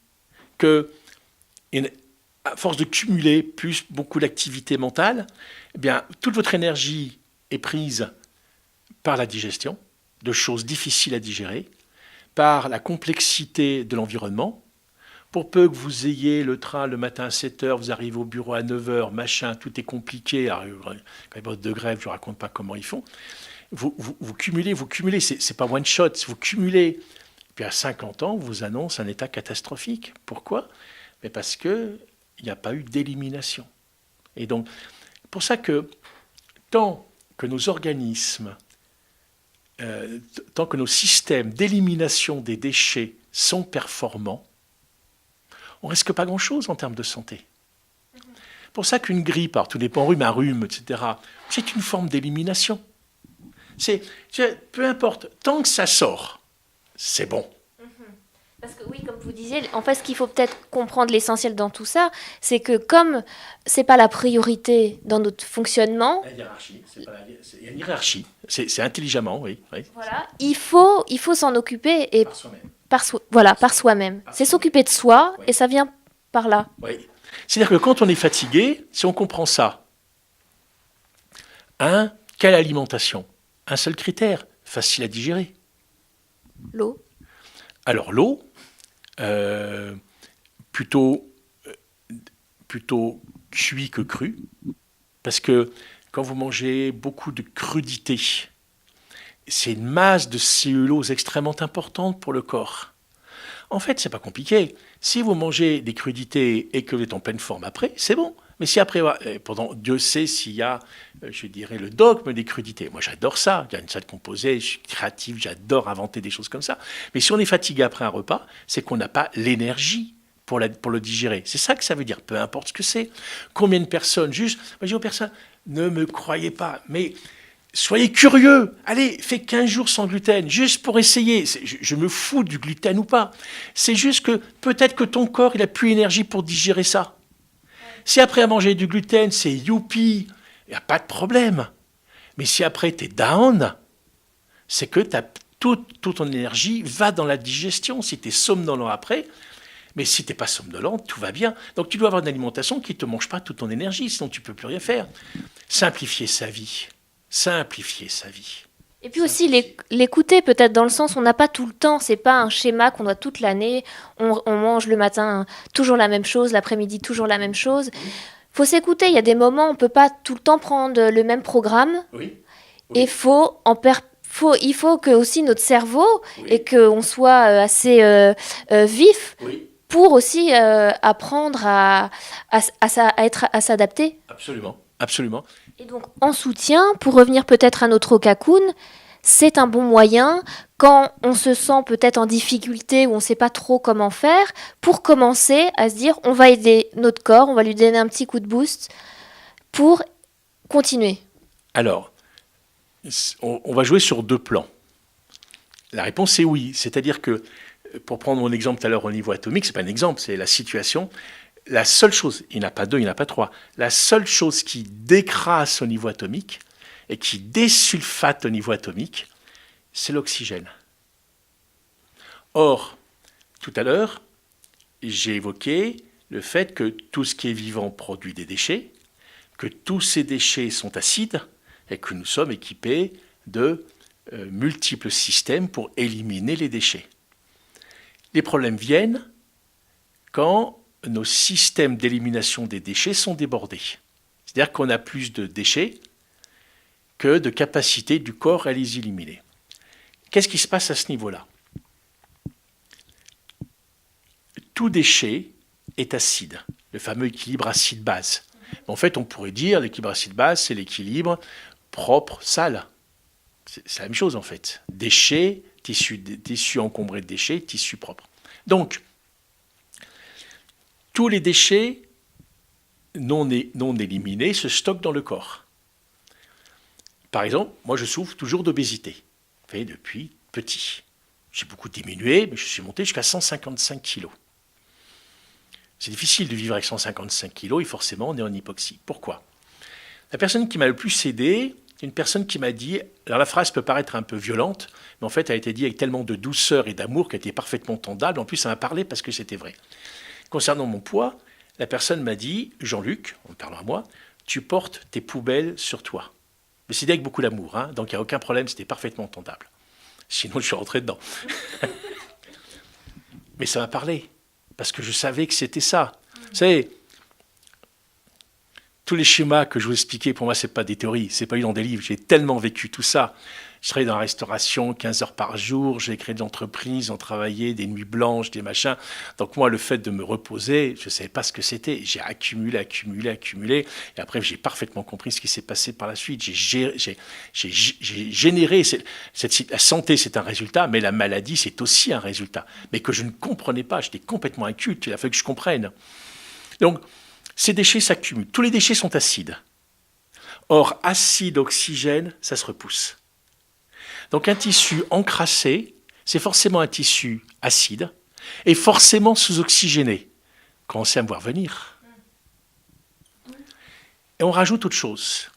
Speaker 2: que, à force de cumuler plus beaucoup d'activité mentale, eh bien, toute votre énergie est prise par la digestion, de choses difficiles à digérer, par la complexité de l'environnement. Pour peu que vous ayez le train le matin à 7h, vous arrivez au bureau à 9h, machin, tout est compliqué. Alors, quand il y a de grève, je ne raconte pas comment ils font. Vous cumulez, c'est pas one shot, vous cumulez. Puis à 50 ans, on vous annonce un état catastrophique. Pourquoi? Mais parce qu'il n'y a pas eu d'élimination. Et donc, pour ça que tant que nos organismes, tant que nos systèmes d'élimination des déchets sont performants, on ne risque pas grand-chose en termes de santé. Pour ça qu'une grippe, alors tout dépend, un rhume, etc., c'est une forme d'élimination. Peu importe, tant que ça sort, c'est bon.
Speaker 1: Parce que oui, comme vous disiez, en fait, ce qu'il faut peut-être comprendre l'essentiel dans tout ça, c'est que comme c'est pas la priorité dans notre fonctionnement,
Speaker 2: la hiérarchie, il y a une hiérarchie, c'est intelligemment, oui.
Speaker 1: Voilà, il faut s'en occuper et par soi-même. Par soi-même. C'est s'occuper de soi et ça vient par là.
Speaker 2: Oui. C'est-à-dire que quand on est fatigué, si on comprend ça, quelle alimentation? Un seul critère, facile à digérer.
Speaker 1: L'eau.
Speaker 2: Alors l'eau, plutôt cuit que cru, parce que quand vous mangez beaucoup de crudités, c'est une masse de cellulose extrêmement importante pour le corps. En fait, c'est pas compliqué. Si vous mangez des crudités et que vous êtes en pleine forme après, c'est bon. Mais si après, pendant Dieu sait s'il y a, je dirais, le dogme des crudités. Moi, j'adore ça. Il y a une salle composée, je suis créatif, j'adore inventer des choses comme ça. Mais si on est fatigué après un repas, c'est qu'on n'a pas l'énergie pour le digérer. C'est ça que ça veut dire, peu importe ce que c'est. Combien de personnes, juste, moi je dis aux personnes, ne me croyez pas, mais soyez curieux. Allez, fais 15 jours sans gluten, juste pour essayer. Je me fous du gluten ou pas. C'est juste que peut-être que ton corps, il n'a plus l'énergie pour digérer ça. Si après à manger du gluten, c'est youpi, il n'y a pas de problème. Mais si après tu es down, c'est que toute ton énergie va dans la digestion. Si tu es somnolent après, mais si tu n'es pas somnolent, tout va bien. Donc tu dois avoir une alimentation qui ne te mange pas toute ton énergie, sinon tu ne peux plus rien faire. Simplifier sa vie. Simplifier sa vie.
Speaker 1: Et puis aussi l'écouter peut-être dans le sens on n'a pas tout le temps, c'est pas un schéma qu'on doit toute l'année, on mange le matin toujours la même chose, l'après-midi toujours la même chose. Faut s'écouter, il y a des moments on peut pas tout le temps prendre le même programme
Speaker 2: Oui,
Speaker 1: et
Speaker 2: oui,
Speaker 1: il faut que aussi notre cerveau et
Speaker 2: oui,
Speaker 1: qu'on soit assez vif
Speaker 2: oui,
Speaker 1: pour aussi apprendre à s'adapter.
Speaker 2: absolument, absolument.
Speaker 1: Et donc, en soutien, pour revenir peut-être à notre cocoon, c'est un bon moyen quand on se sent peut-être en difficulté ou on ne sait pas trop comment faire, pour commencer à se dire on va aider notre corps, on va lui donner un petit coup de boost pour continuer.
Speaker 2: Alors, on va jouer sur deux plans. La réponse est oui, c'est-à-dire que, pour prendre mon exemple tout à l'heure au niveau atomique, c'est pas un exemple, c'est la situation. La seule chose, il n'y en a pas deux, il n'y en a pas trois, la seule chose qui décrasse au niveau atomique et qui désulfate au niveau atomique, c'est l'oxygène. Or, tout à l'heure, j'ai évoqué le fait que tout ce qui est vivant produit des déchets, que tous ces déchets sont acides et que nous sommes équipés de multiples systèmes pour éliminer les déchets. Les problèmes viennent quand nos systèmes d'élimination des déchets sont débordés. C'est-à-dire qu'on a plus de déchets que de capacité du corps à les éliminer. Qu'est-ce qui se passe à ce niveau-là? Tout déchet est acide, le fameux équilibre acide-base. En fait, on pourrait dire l'équilibre acide-base, c'est l'équilibre propre-sale. C'est la même chose en fait. Déchets, tissu encombré de déchets, tissu propre. Donc, tous les déchets non éliminés se stockent dans le corps. Par exemple, moi je souffre toujours d'obésité, depuis petit. J'ai beaucoup diminué, mais je suis monté jusqu'à 155 kilos. C'est difficile de vivre avec 155 kilos et forcément on est en hypoxie. Pourquoi? La personne qui m'a le plus aidé, une personne qui m'a dit, alors la phrase peut paraître un peu violente, mais en fait elle a été dit avec tellement de douceur et d'amour qu'elle était parfaitement entendable. En plus ça m'a parlé parce que c'était vrai. Concernant mon poids, la personne m'a dit, Jean-Luc, en parlant à moi, tu portes tes poubelles sur toi. Mais c'est dit avec beaucoup d'amour, hein, donc il n'y a aucun problème, c'était parfaitement entendable. Sinon je suis rentré dedans. Mais ça m'a parlé, parce que je savais que c'était ça. Vous savez, tous les schémas que je vous expliquais, pour moi, ce n'est pas des théories, ce n'est pas eu dans des livres. J'ai tellement vécu tout ça. Je travaillais dans la restauration 15 heures par jour, j'ai créé de l'entreprise, on travaillait des nuits blanches, des machins. Donc moi, le fait de me reposer, je ne savais pas ce que c'était. J'ai accumulé. Et après, j'ai parfaitement compris ce qui s'est passé par la suite. J'ai généré. La santé, c'est un résultat, mais la maladie, c'est aussi un résultat. Mais que je ne comprenais pas. J'étais complètement inculte. Il a fallu que je comprenne. Donc, ces déchets s'accumulent. Tous les déchets sont acides. Or, acide, oxygène, ça se repousse. Donc un tissu encrassé, c'est forcément un tissu acide et forcément sous-oxygéné. Commencez à me voir venir. Et on rajoute autre chose.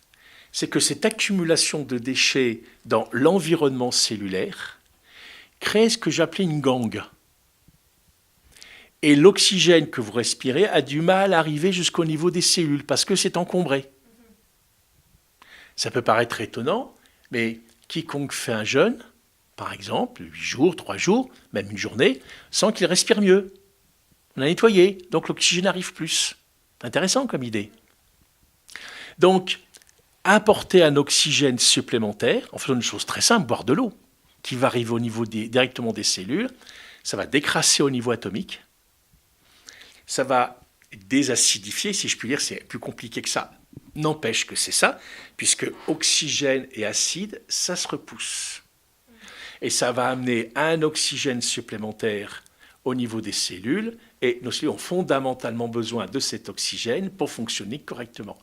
Speaker 2: C'est que cette accumulation de déchets dans l'environnement cellulaire crée ce que j'appelais une gangue. Et l'oxygène que vous respirez a du mal à arriver jusqu'au niveau des cellules parce que c'est encombré. Ça peut paraître étonnant, mais quiconque fait un jeûne, par exemple, 8 jours, 3 jours, même une journée, sent qu'il respire mieux. On a nettoyé, donc l'oxygène arrive plus. C'est intéressant comme idée. Donc, apporter un oxygène supplémentaire, en faisant une chose très simple, boire de l'eau, qui va arriver au niveau directement des cellules, ça va décrasser au niveau atomique, ça va désacidifier, si je puis dire, c'est plus compliqué que ça. N'empêche que c'est ça, puisque oxygène et acide, ça se repousse. Et ça va amener un oxygène supplémentaire au niveau des cellules, et nos cellules ont fondamentalement besoin de cet oxygène pour fonctionner correctement.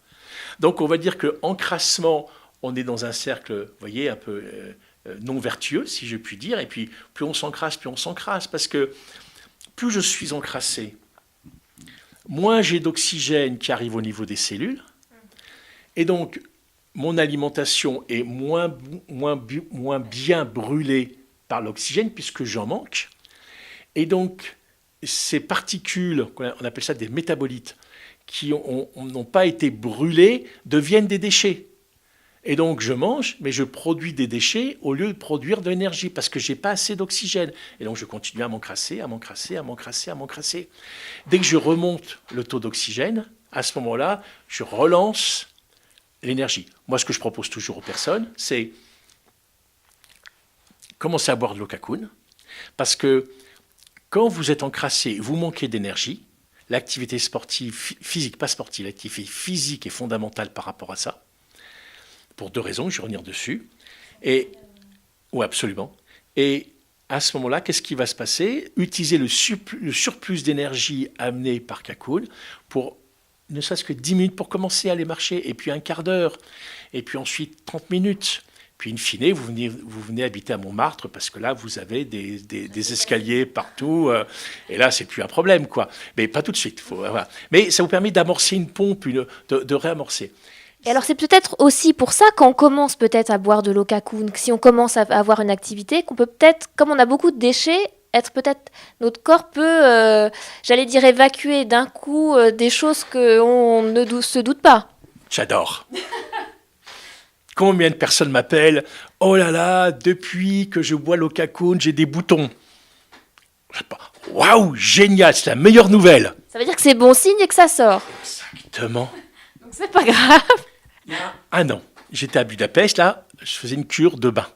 Speaker 2: Donc on va dire qu'encrassement, on est dans un cercle, vous voyez, un peu non vertueux, si je puis dire, et puis plus on s'encrasse, parce que plus je suis encrassé, moins j'ai d'oxygène qui arrive au niveau des cellules, et donc mon alimentation est moins bien brûlée par l'oxygène puisque j'en manque. Et donc ces particules, on appelle ça des métabolites, qui n'ont pas été brûlées, deviennent des déchets. Et donc, je mange, mais je produis des déchets au lieu de produire de l'énergie parce que je n'ai pas assez d'oxygène. Et donc, je continue à m'encrasser, à m'encrasser, à m'encrasser, à m'encrasser. Dès que je remonte le taux d'oxygène, à ce moment-là, je relance l'énergie. Moi, ce que je propose toujours aux personnes, c'est commencer à boire de l'Okakoun parce que quand vous êtes encrassé, vous manquez d'énergie. L'activité sportive, physique, pas sportive, l'activité physique est fondamentale par rapport à ça. Pour 2 raisons, je vais revenir dessus. Oui, absolument. Et à ce moment-là, qu'est-ce qui va se passer? Utiliser le surplus d'énergie amené par Kakoun pour ne serait-ce que 10 minutes pour commencer à aller marcher, et puis un quart d'heure, et puis ensuite 30 minutes. Puis, in fine, vous venez habiter à Montmartre parce que là, vous avez des escaliers partout. Et là, c'est plus un problème, quoi. Mais pas tout de suite. Voilà. Mais ça vous permet d'amorcer une pompe, de réamorcer.
Speaker 1: Et alors, c'est peut-être aussi pour ça qu'on commence peut-être à boire de l'Okakoun, si on commence à avoir une activité, qu'on peut peut-être, comme on a beaucoup de déchets, notre corps peut, j'allais dire, évacuer d'un coup des choses qu'on ne se doute pas.
Speaker 2: J'adore. Combien de personnes m'appellent? Oh là là, depuis que je bois l'Okakoun, j'ai des boutons. Waouh, génial, c'est la meilleure nouvelle.
Speaker 1: Ça veut dire que c'est bon signe et que ça sort.
Speaker 2: Exactement.
Speaker 1: Donc c'est pas grave.
Speaker 2: Il y a 1 an, j'étais à Budapest, là, je faisais une cure de bain.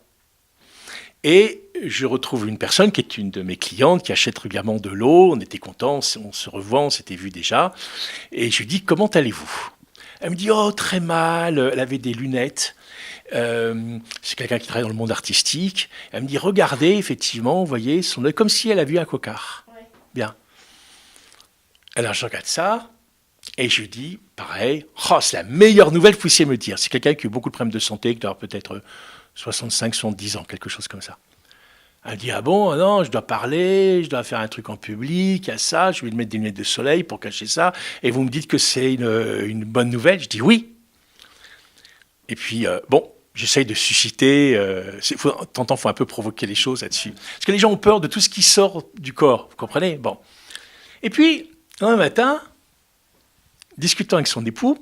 Speaker 2: Et je retrouve une personne qui est une de mes clientes, qui achète régulièrement de l'eau. On était contents, on se revoit, on s'était vu déjà. Et je lui dis, comment allez-vous? Elle me dit, oh, très mal. Elle avait des lunettes. C'est quelqu'un qui travaille dans le monde artistique. Elle me dit, regardez, effectivement, vous voyez, son œil, comme si elle avait vu un cocard. Ouais. Bien. Alors, je regarde ça. Et je dis, pareil, oh, c'est la meilleure nouvelle que vous puissiez me dire. C'est quelqu'un qui a eu beaucoup de problèmes de santé, qui doit avoir peut-être 65, 70 ans, quelque chose comme ça. Elle dit, ah bon, non, je dois parler, je dois faire un truc en public, à ça, je vais lui mettre des lunettes de soleil pour cacher ça, et vous me dites que c'est une bonne nouvelle? Je dis oui. Et puis, bon, j'essaye de susciter, il faut un peu provoquer les choses là-dessus. Parce que les gens ont peur de tout ce qui sort du corps, vous comprenez? Bon. Et puis, un matin, discutant avec son époux,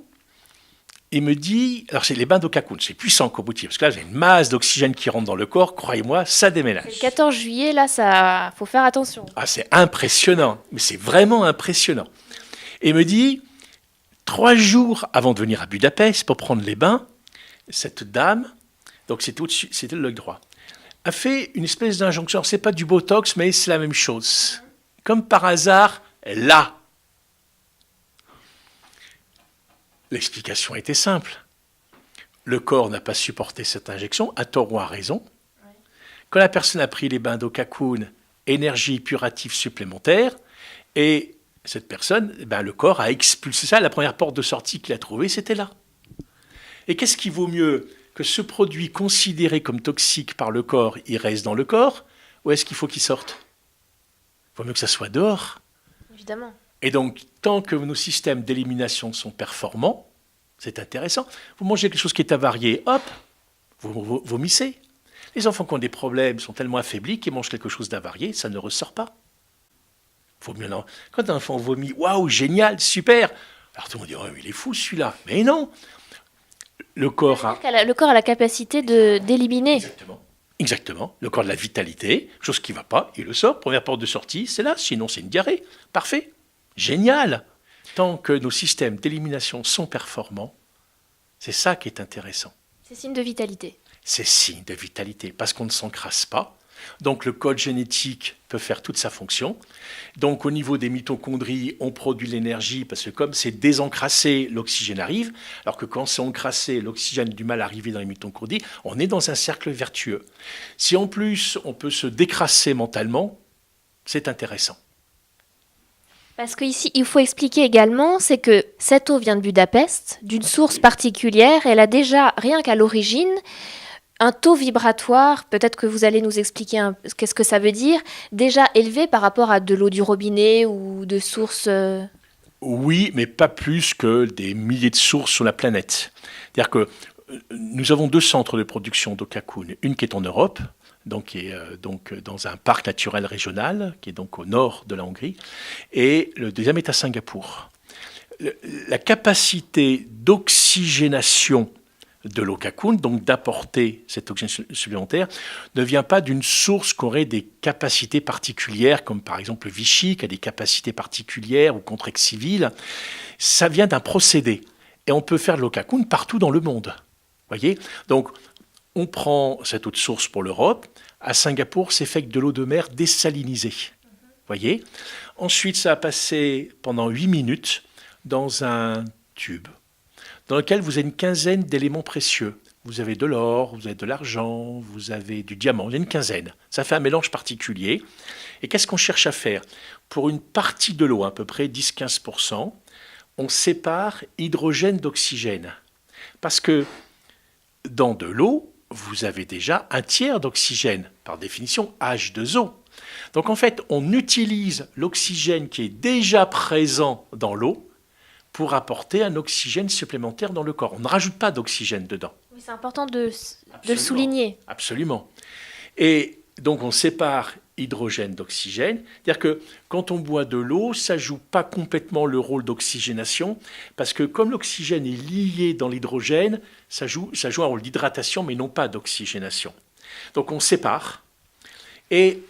Speaker 2: il me dit, alors c'est les bains d'Okakoun, c'est puissant Kobuti, parce que là j'ai une masse d'oxygène qui rentre dans le corps, croyez-moi, ça déménage.
Speaker 1: Le 14 juillet, là, ça, faut faire attention.
Speaker 2: Ah, c'est impressionnant, mais c'est vraiment impressionnant. Et il me dit, 3 jours avant de venir à Budapest pour prendre les bains, cette dame, donc c'était au-dessus, c'était l'œil droit, a fait une espèce d'injonction, c'est pas du Botox, mais c'est la même chose. Comme par hasard, là. L'explication était simple. Le corps n'a pas supporté cette injection, à tort ou à raison. Ouais. Quand la personne a pris les bains d'Okakoun, énergie purative supplémentaire, et cette personne, le corps a expulsé ça. La première porte de sortie qu'il a trouvée, c'était là. Et qu'est-ce qui vaut mieux que ce produit considéré comme toxique par le corps, il reste dans le corps, ou est-ce qu'il faut qu'il sorte? Il vaut mieux que ça soit dehors.
Speaker 1: Évidemment.
Speaker 2: Et donc, tant que nos systèmes d'élimination sont performants, c'est intéressant. Vous mangez quelque chose qui est avarié, hop, vous vomissez. Les enfants qui ont des problèmes sont tellement affaiblis qu'ils mangent quelque chose d'avarié, ça ne ressort pas. Faut mieux non. Quand un enfant vomit, waouh, génial, super. Alors tout le monde dit, oh, il est fou celui-là. Mais non. Le corps a
Speaker 1: la capacité d'éliminer.
Speaker 2: Exactement. Exactement. Le corps a de la vitalité, chose qui ne va pas, il le sort. Première porte de sortie, c'est là. Sinon, c'est une diarrhée. Parfait. Génial. Tant que nos systèmes d'élimination sont performants, c'est ça qui est intéressant.
Speaker 1: C'est signe de vitalité.
Speaker 2: C'est signe de vitalité, parce qu'on ne s'encrasse pas. Donc le code génétique peut faire toute sa fonction. Donc au niveau des mitochondries, on produit l'énergie, parce que comme c'est désencrassé, l'oxygène arrive, alors que quand c'est encrassé, l'oxygène a du mal à arriver dans les mitochondries, on est dans un cercle vertueux. Si en plus on peut se décrasser mentalement, c'est intéressant.
Speaker 1: Parce qu'ici, il faut expliquer également, c'est que cette eau vient de Budapest, d'une source particulière. Elle a déjà, rien qu'à l'origine, un taux vibratoire, peut-être que vous allez nous expliquer qu'est-ce que ça veut dire, déjà élevé par rapport à de l'eau du robinet ou de sources...
Speaker 2: Oui, mais pas plus que des milliers de sources sur la planète. C'est-à-dire que nous avons 2 centres de production d'Okakoun. Une qui est en Europe, qui est dans un parc naturel régional, qui est donc au nord de la Hongrie, et le deuxième est à Singapour. La capacité d'oxygénation de l'eau Kakun, donc d'apporter cet oxygène supplémentaire, ne vient pas d'une source qui aurait des capacités particulières, comme par exemple le Vichy, qui a des capacités particulières, ou Contrex civil. Ça vient d'un procédé. Et on peut faire de l'eau Kakun partout dans le monde. Voyez ? Donc, on prend cette eau de source pour l'Europe. À Singapour, c'est fait avec de l'eau de mer désalinisée. Voyez ? Ensuite, ça a passé pendant 8 minutes dans un tube dans lequel vous avez une quinzaine d'éléments précieux. Vous avez de l'or, vous avez de l'argent, vous avez du diamant, il y a une quinzaine. Ça fait un mélange particulier. Et qu'est-ce qu'on cherche à faire ? Pour une partie de l'eau, à peu près 10-15%, on sépare hydrogène d'oxygène. Parce que dans de l'eau, vous avez déjà un tiers d'oxygène, par définition H2O. Donc en fait, on utilise l'oxygène qui est déjà présent dans l'eau pour apporter un oxygène supplémentaire dans le corps. On ne rajoute pas d'oxygène dedans.
Speaker 1: Oui, c'est important de le souligner.
Speaker 2: Absolument. Et donc on sépare hydrogène d'oxygène. C'est-à-dire que quand on boit de l'eau, ça ne joue pas complètement le rôle d'oxygénation, parce que comme l'oxygène est lié dans l'hydrogène, ça joue un rôle d'hydratation, mais non pas d'oxygénation. Donc on sépare. Et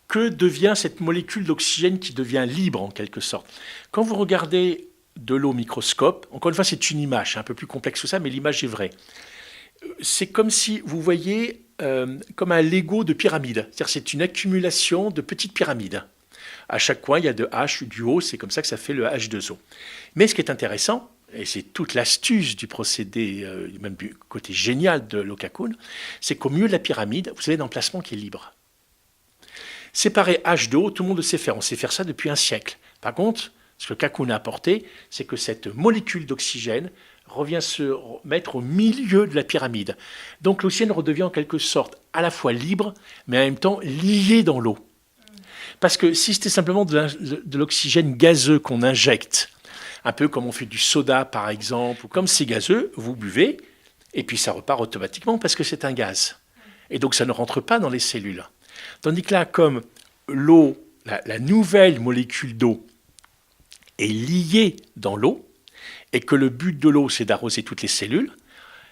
Speaker 2: que devient cette molécule d'oxygène qui devient libre en quelque sorte ? Quand vous regardez de l'eau au microscope, encore une fois c'est une image, un peu plus complexe que ça, mais l'image est vraie. C'est comme si vous voyez comme un Lego de pyramide, c'est-à-dire c'est une accumulation de petites pyramides. À chaque coin il y a de H, du O, c'est comme ça que ça fait le H2O. Mais ce qui est intéressant, et c'est toute l'astuce du procédé, même du côté génial de l'eau Kakun, c'est qu'au milieu de la pyramide, vous avez un emplacement qui est libre. Séparer H2O, tout le monde le sait faire. On sait faire ça depuis un siècle. Par contre, ce que Kakun a apporté, c'est que cette molécule d'oxygène revient se mettre au milieu de la pyramide. Donc l'oxygène redevient en quelque sorte à la fois libre, mais en même temps lié dans l'eau. Parce que si c'était simplement de l'oxygène gazeux qu'on injecte, un peu comme on fait du soda par exemple, ou comme c'est gazeux, vous buvez, et puis ça repart automatiquement parce que c'est un gaz. Et donc ça ne rentre pas dans les cellules. Tandis que là, comme l'eau, la nouvelle molécule d'eau est liée dans l'eau, et que le but de l'eau, c'est d'arroser toutes les cellules,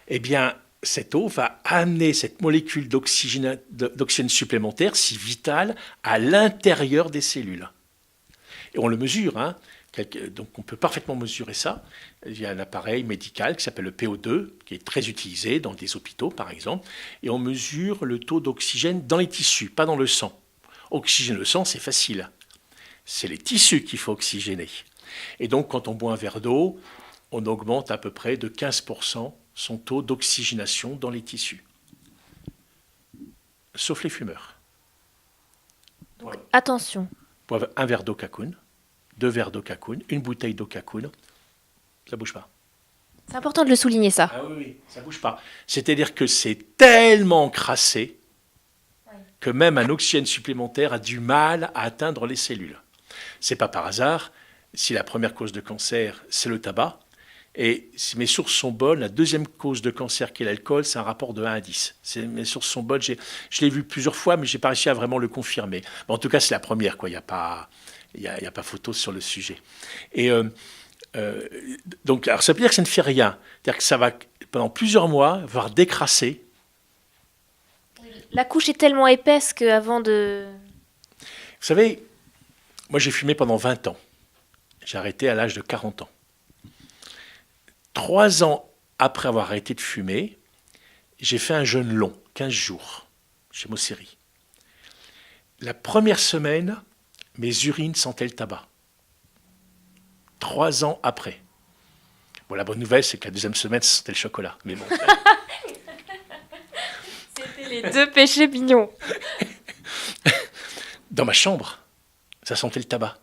Speaker 2: eh bien, cette eau va amener cette molécule d'oxygène supplémentaire, si vitale, à l'intérieur des cellules. Et on le mesure, hein. Donc on peut parfaitement mesurer ça. Il y a un appareil médical qui s'appelle le PO2, qui est très utilisé dans des hôpitaux par exemple, et on mesure le taux d'oxygène dans les tissus, pas dans le sang. Oxygéner le sang, c'est facile. C'est les tissus qu'il faut oxygéner. Et donc quand on boit un verre d'eau, on augmente à peu près de 15% son taux d'oxygénation dans les tissus. Sauf les fumeurs.
Speaker 1: Donc, attention.
Speaker 2: Boivent un verre d'eau Kakun, 2 verres d'eau Kakun, une bouteille d'eau Kakun, ça ne bouge pas.
Speaker 1: C'est important de le souligner, ça.
Speaker 2: Ah oui, ça ne bouge pas. C'est-à-dire que c'est tellement encrassé que même un oxygène supplémentaire a du mal à atteindre les cellules. Ce n'est pas par hasard si la première cause de cancer, c'est le tabac, et si mes sources sont bonnes, la deuxième cause de cancer qui est l'alcool, c'est un rapport de 1 à 10. Mes sources sont bonnes, je l'ai vu plusieurs fois, mais je n'ai pas réussi à vraiment le confirmer. Mais en tout cas, c'est la première, quoi. Il n'y a pas photo sur le sujet. Et donc, alors ça veut dire que ça ne fait rien. C'est-à-dire que ça va, pendant plusieurs mois, voire décrasser.
Speaker 1: La couche est tellement épaisse qu'avant de...
Speaker 2: Vous savez, moi j'ai fumé pendant 20 ans. J'ai arrêté à l'âge de 40 ans. 3 ans après avoir arrêté de fumer, j'ai fait un jeûne long, 15 jours, chez Mosseri. La première semaine, mes urines sentaient le tabac. 3 ans après. Bon, la bonne nouvelle, c'est que la deuxième semaine, ça sentait le chocolat. Mais bon.
Speaker 1: C'était les 2 péchés mignons.
Speaker 2: Dans ma chambre, ça sentait le tabac.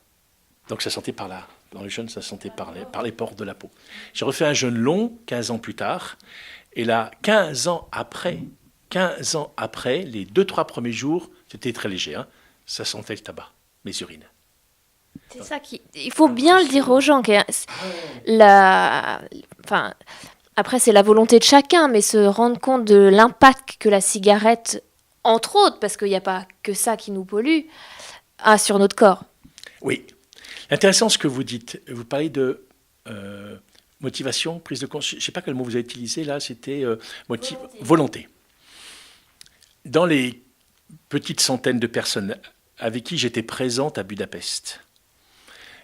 Speaker 2: Donc ça sentait par là. Dans le jeûne, ça sentait par les pores de la peau. J'ai refait un jeûne long, 15 ans plus tard. Et là, 15 ans après, les 2-3 premiers jours, c'était très léger, hein, ça sentait le tabac, mes urines.
Speaker 1: C'est ça il faut bien le dire aux gens. Après, c'est la volonté de chacun, mais se rendre compte de l'impact que la cigarette, entre autres, parce qu'il n'y a pas que ça qui nous pollue, a sur notre corps.
Speaker 2: Oui. Intéressant ce que vous dites. Vous parlez de Motivation, prise de conscience, je ne sais pas quel mot vous avez utilisé là, c'était volonté. Dans les petites centaines de personnes avec qui j'étais présente à Budapest,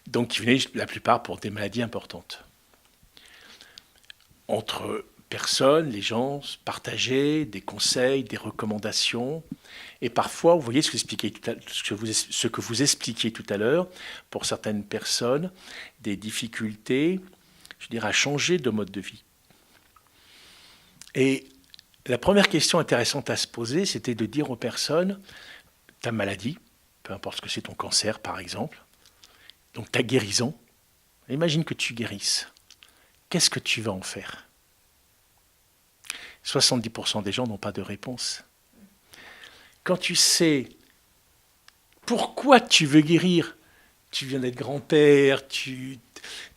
Speaker 2: donc qui venaient la plupart pour des maladies importantes. Entre personnes, les gens partageaient des conseils, des recommandations, et parfois, vous voyez ce que vous expliquiez tout à l'heure, pour certaines personnes, des difficultés, je dirais, à changer de mode de vie. Et la première question intéressante à se poser, c'était de dire aux personnes, ta maladie, peu importe ce que c'est, ton cancer par exemple, donc ta guérison, imagine que tu guérisses. Qu'est-ce que tu vas en faire ? 70% des gens n'ont pas de réponse. Quand tu sais pourquoi tu veux guérir, tu viens d'être grand-père, tu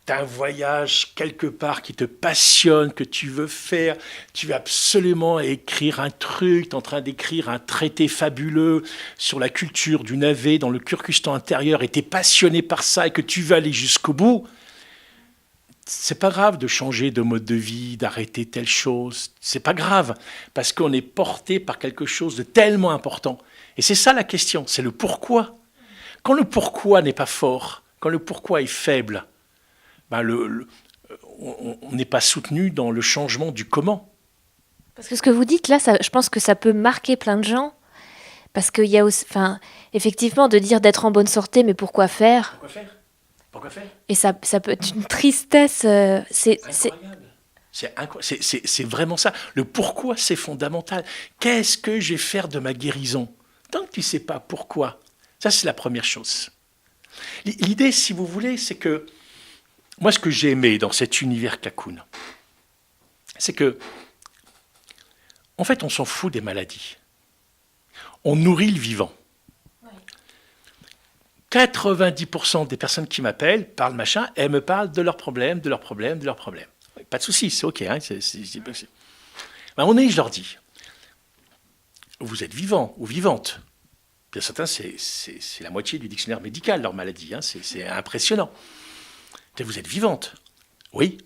Speaker 2: as un voyage quelque part qui te passionne, que tu veux faire, tu veux absolument écrire un truc, tu es en train d'écrire un traité fabuleux sur la culture du navet dans le Kyrgyzstan intérieur et tu es passionné par ça et que tu veux aller jusqu'au bout, c'est pas grave de changer de mode de vie, d'arrêter telle chose, c'est pas grave, parce qu'on est porté par quelque chose de tellement important. Et c'est ça la question, c'est le pourquoi. Quand le pourquoi n'est pas fort, quand le pourquoi est faible, on n'est pas soutenu dans le changement du comment.
Speaker 1: Parce que ce que vous dites là, je pense que ça peut marquer plein de gens. Parce qu'il y a aussi, effectivement, de dire d'être en bonne santé, mais pourquoi faire ?
Speaker 2: Pourquoi faire ?
Speaker 1: Et ça peut être une tristesse. C'est
Speaker 2: incroyable. C'est vraiment ça. Le pourquoi, c'est fondamental. Qu'est-ce que je vais faire de ma guérison ? Tant que tu ne sais pas pourquoi. Ça, c'est la première chose. L'idée, si vous voulez, c'est que moi, ce que j'ai aimé dans cet univers Kakoun, c'est que, en fait, on s'en fout des maladies. On nourrit le vivant. 90% des personnes qui m'appellent parlent machin, elles me parlent de leurs problèmes, de leurs problèmes, de leurs problèmes. Pas de souci, c'est OK. Hein, à un moment donné, je leur dis, vous êtes vivant ou vivante. Bien certains, c'est la moitié du dictionnaire médical, leur maladie. Hein, c'est impressionnant. Vous êtes vivante. Oui.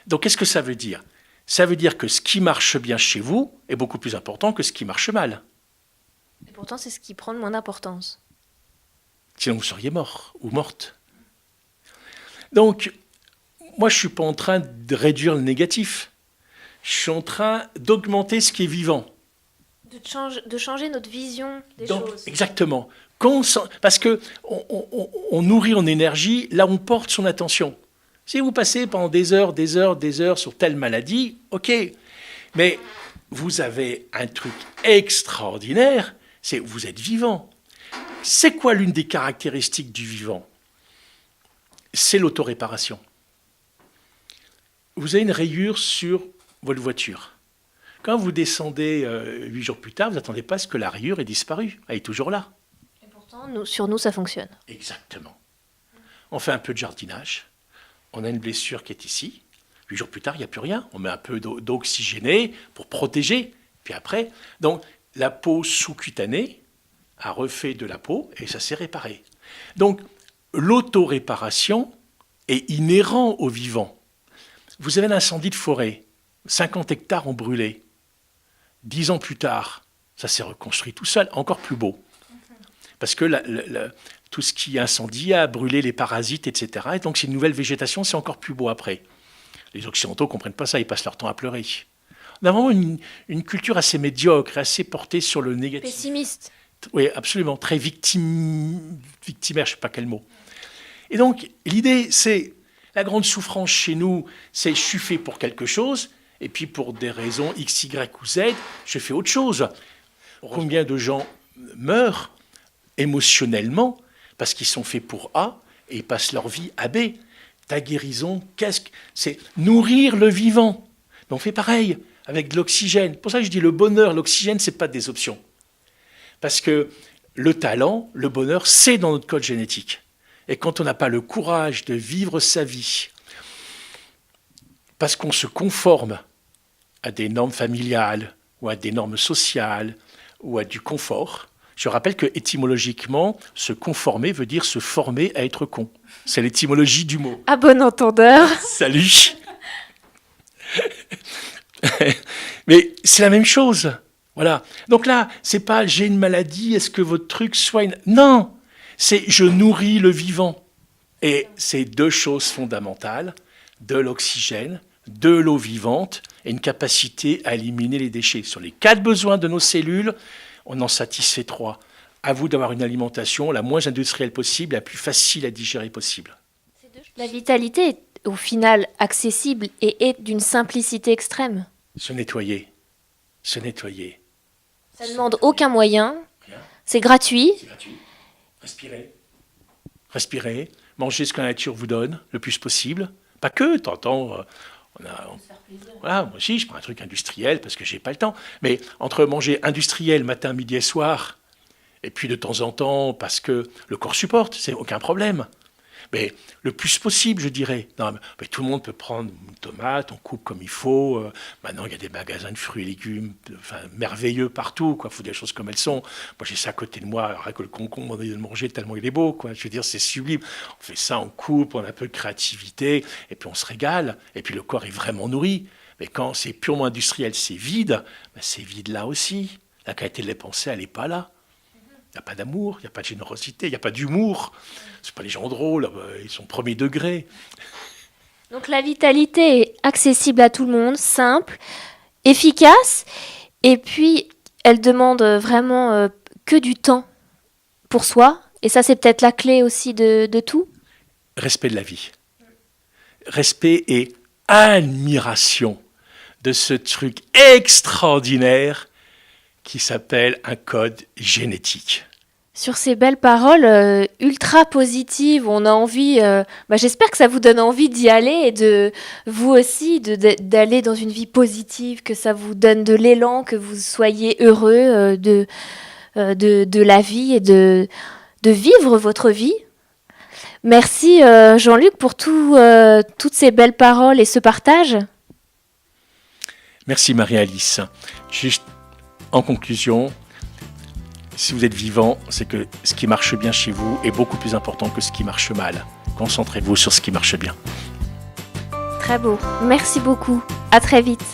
Speaker 2: Donc, qu'est-ce que ça veut dire ? Ça veut dire que ce qui marche bien chez vous est beaucoup plus important que ce qui marche mal.
Speaker 1: Et pourtant, c'est ce qui prend de moins d'importance.
Speaker 2: Sinon, vous seriez mort ou morte. Donc, moi, je ne suis pas en train de réduire le négatif. Je suis en train d'augmenter ce qui est vivant.
Speaker 1: De changer notre vision des choses.
Speaker 2: Exactement. Parce qu'on nourrit en énergie là où on porte son attention. Si vous passez pendant des heures sur telle maladie, OK. Mais vous avez un truc extraordinaire, c'est que vous êtes vivant. C'est quoi l'une des caractéristiques du vivant ? C'est l'autoréparation. Vous avez une rayure sur votre voiture. Quand vous descendez 8 jours plus tard, vous n'attendez pas à ce que la rayure ait disparu. Elle est toujours là.
Speaker 1: Et pourtant, sur nous, ça fonctionne.
Speaker 2: Exactement. On fait un peu de jardinage. On a une blessure qui est ici. 8 jours plus tard, il n'y a plus rien. On met un peu d'eau oxygénée pour protéger. Puis après, donc la peau sous-cutanée a refait de la peau et ça s'est réparé. Donc, l'autoréparation est inhérent au vivant. Vous avez un incendie de forêt, 50 hectares ont brûlé. 10 ans plus tard, ça s'est reconstruit tout seul, encore plus beau. Parce que tout ce qui est incendie a brûlé les parasites, etc. Et donc, c'est une nouvelle végétation, c'est encore plus beau après. Les Occidentaux ne comprennent pas ça, ils passent leur temps à pleurer. On a vraiment une culture assez médiocre, assez portée sur le négatif.
Speaker 1: Pessimiste.
Speaker 2: Oui, absolument, très victimaire, je ne sais pas quel mot. Et donc, l'idée, c'est, la grande souffrance chez nous, c'est je suis fait pour quelque chose, et puis pour des raisons X, Y ou Z, je fais autre chose. Combien de gens meurent émotionnellement parce qu'ils sont faits pour A et ils passent leur vie à B. Ta guérison, c'est nourrir le vivant. Mais on fait pareil avec de l'oxygène. Pour ça que je dis le bonheur, l'oxygène, ce n'est pas des options. Parce que le talent, le bonheur, c'est dans notre code génétique. Et quand on n'a pas le courage de vivre sa vie, parce qu'on se conforme à des normes familiales, ou à des normes sociales, ou à du confort, je rappelle que étymologiquement, se conformer veut dire se former à être con. C'est l'étymologie du mot.
Speaker 1: À bon entendeur.
Speaker 2: Salut. Mais c'est la même chose. Voilà. Donc là, c'est pas j'ai une maladie, est-ce que votre truc soit une... Non, c'est je nourris le vivant. Et c'est deux choses fondamentales, de l'oxygène, de l'eau vivante et une capacité à éliminer les déchets. Sur les 4 besoins de nos cellules, on en satisfait 3. À vous d'avoir une alimentation la moins industrielle possible, la plus facile à digérer possible.
Speaker 1: La vitalité est au final accessible et est d'une simplicité extrême.
Speaker 2: Se nettoyer. Se nettoyer.
Speaker 1: Ça ne demande aucun moyen,
Speaker 2: Rien.
Speaker 1: c'est gratuit.
Speaker 2: C'est gratuit. Respirez. Respirez. Mangez ce que la nature vous donne le plus possible. Pas que, t'entends, voilà, moi aussi, je prends un truc industriel parce que j'ai pas le temps. Mais entre manger industriel matin, midi et soir, et puis de temps en temps, parce que le corps supporte, c'est aucun problème. Mais le plus possible, je dirais. Non, mais tout le monde peut prendre une tomate, on coupe comme il faut. Maintenant, il y a des magasins de fruits et légumes merveilleux partout. Il faut des choses comme elles sont. Moi, j'ai ça à côté de moi. Alors que le concombre, on a envie de le manger tellement il est beau. Je veux dire, c'est sublime. On fait ça, on coupe, on a un peu de créativité, et puis on se régale. Et puis le corps est vraiment nourri. Mais quand c'est purement industriel, c'est vide. C'est vide là aussi. La qualité de les pensées, elle n'est pas là. Il n'y a pas d'amour, il n'y a pas de générosité, il n'y a pas d'humour. Ce pas les gens drôles, ils sont premier degré.
Speaker 1: Donc la vitalité est accessible à tout le monde, simple, efficace, et puis elle demande vraiment que du temps pour soi. Et ça, c'est peut-être la clé aussi de tout.
Speaker 2: Respect de la vie. Respect et admiration de ce truc extraordinaire qui s'appelle un code génétique.
Speaker 1: Sur ces belles paroles ultra positives, on a envie, j'espère que ça vous donne envie d'y aller et de vous aussi d'aller dans une vie positive, que ça vous donne de l'élan, que vous soyez heureux de la vie et de vivre votre vie. Merci Jean-Luc pour toutes ces belles paroles et ce partage.
Speaker 2: Merci Marie-Alice. Juste en conclusion, si vous êtes vivant, c'est que ce qui marche bien chez vous est beaucoup plus important que ce qui marche mal. Concentrez-vous sur ce qui marche bien.
Speaker 1: Très beau. Merci beaucoup. À très vite.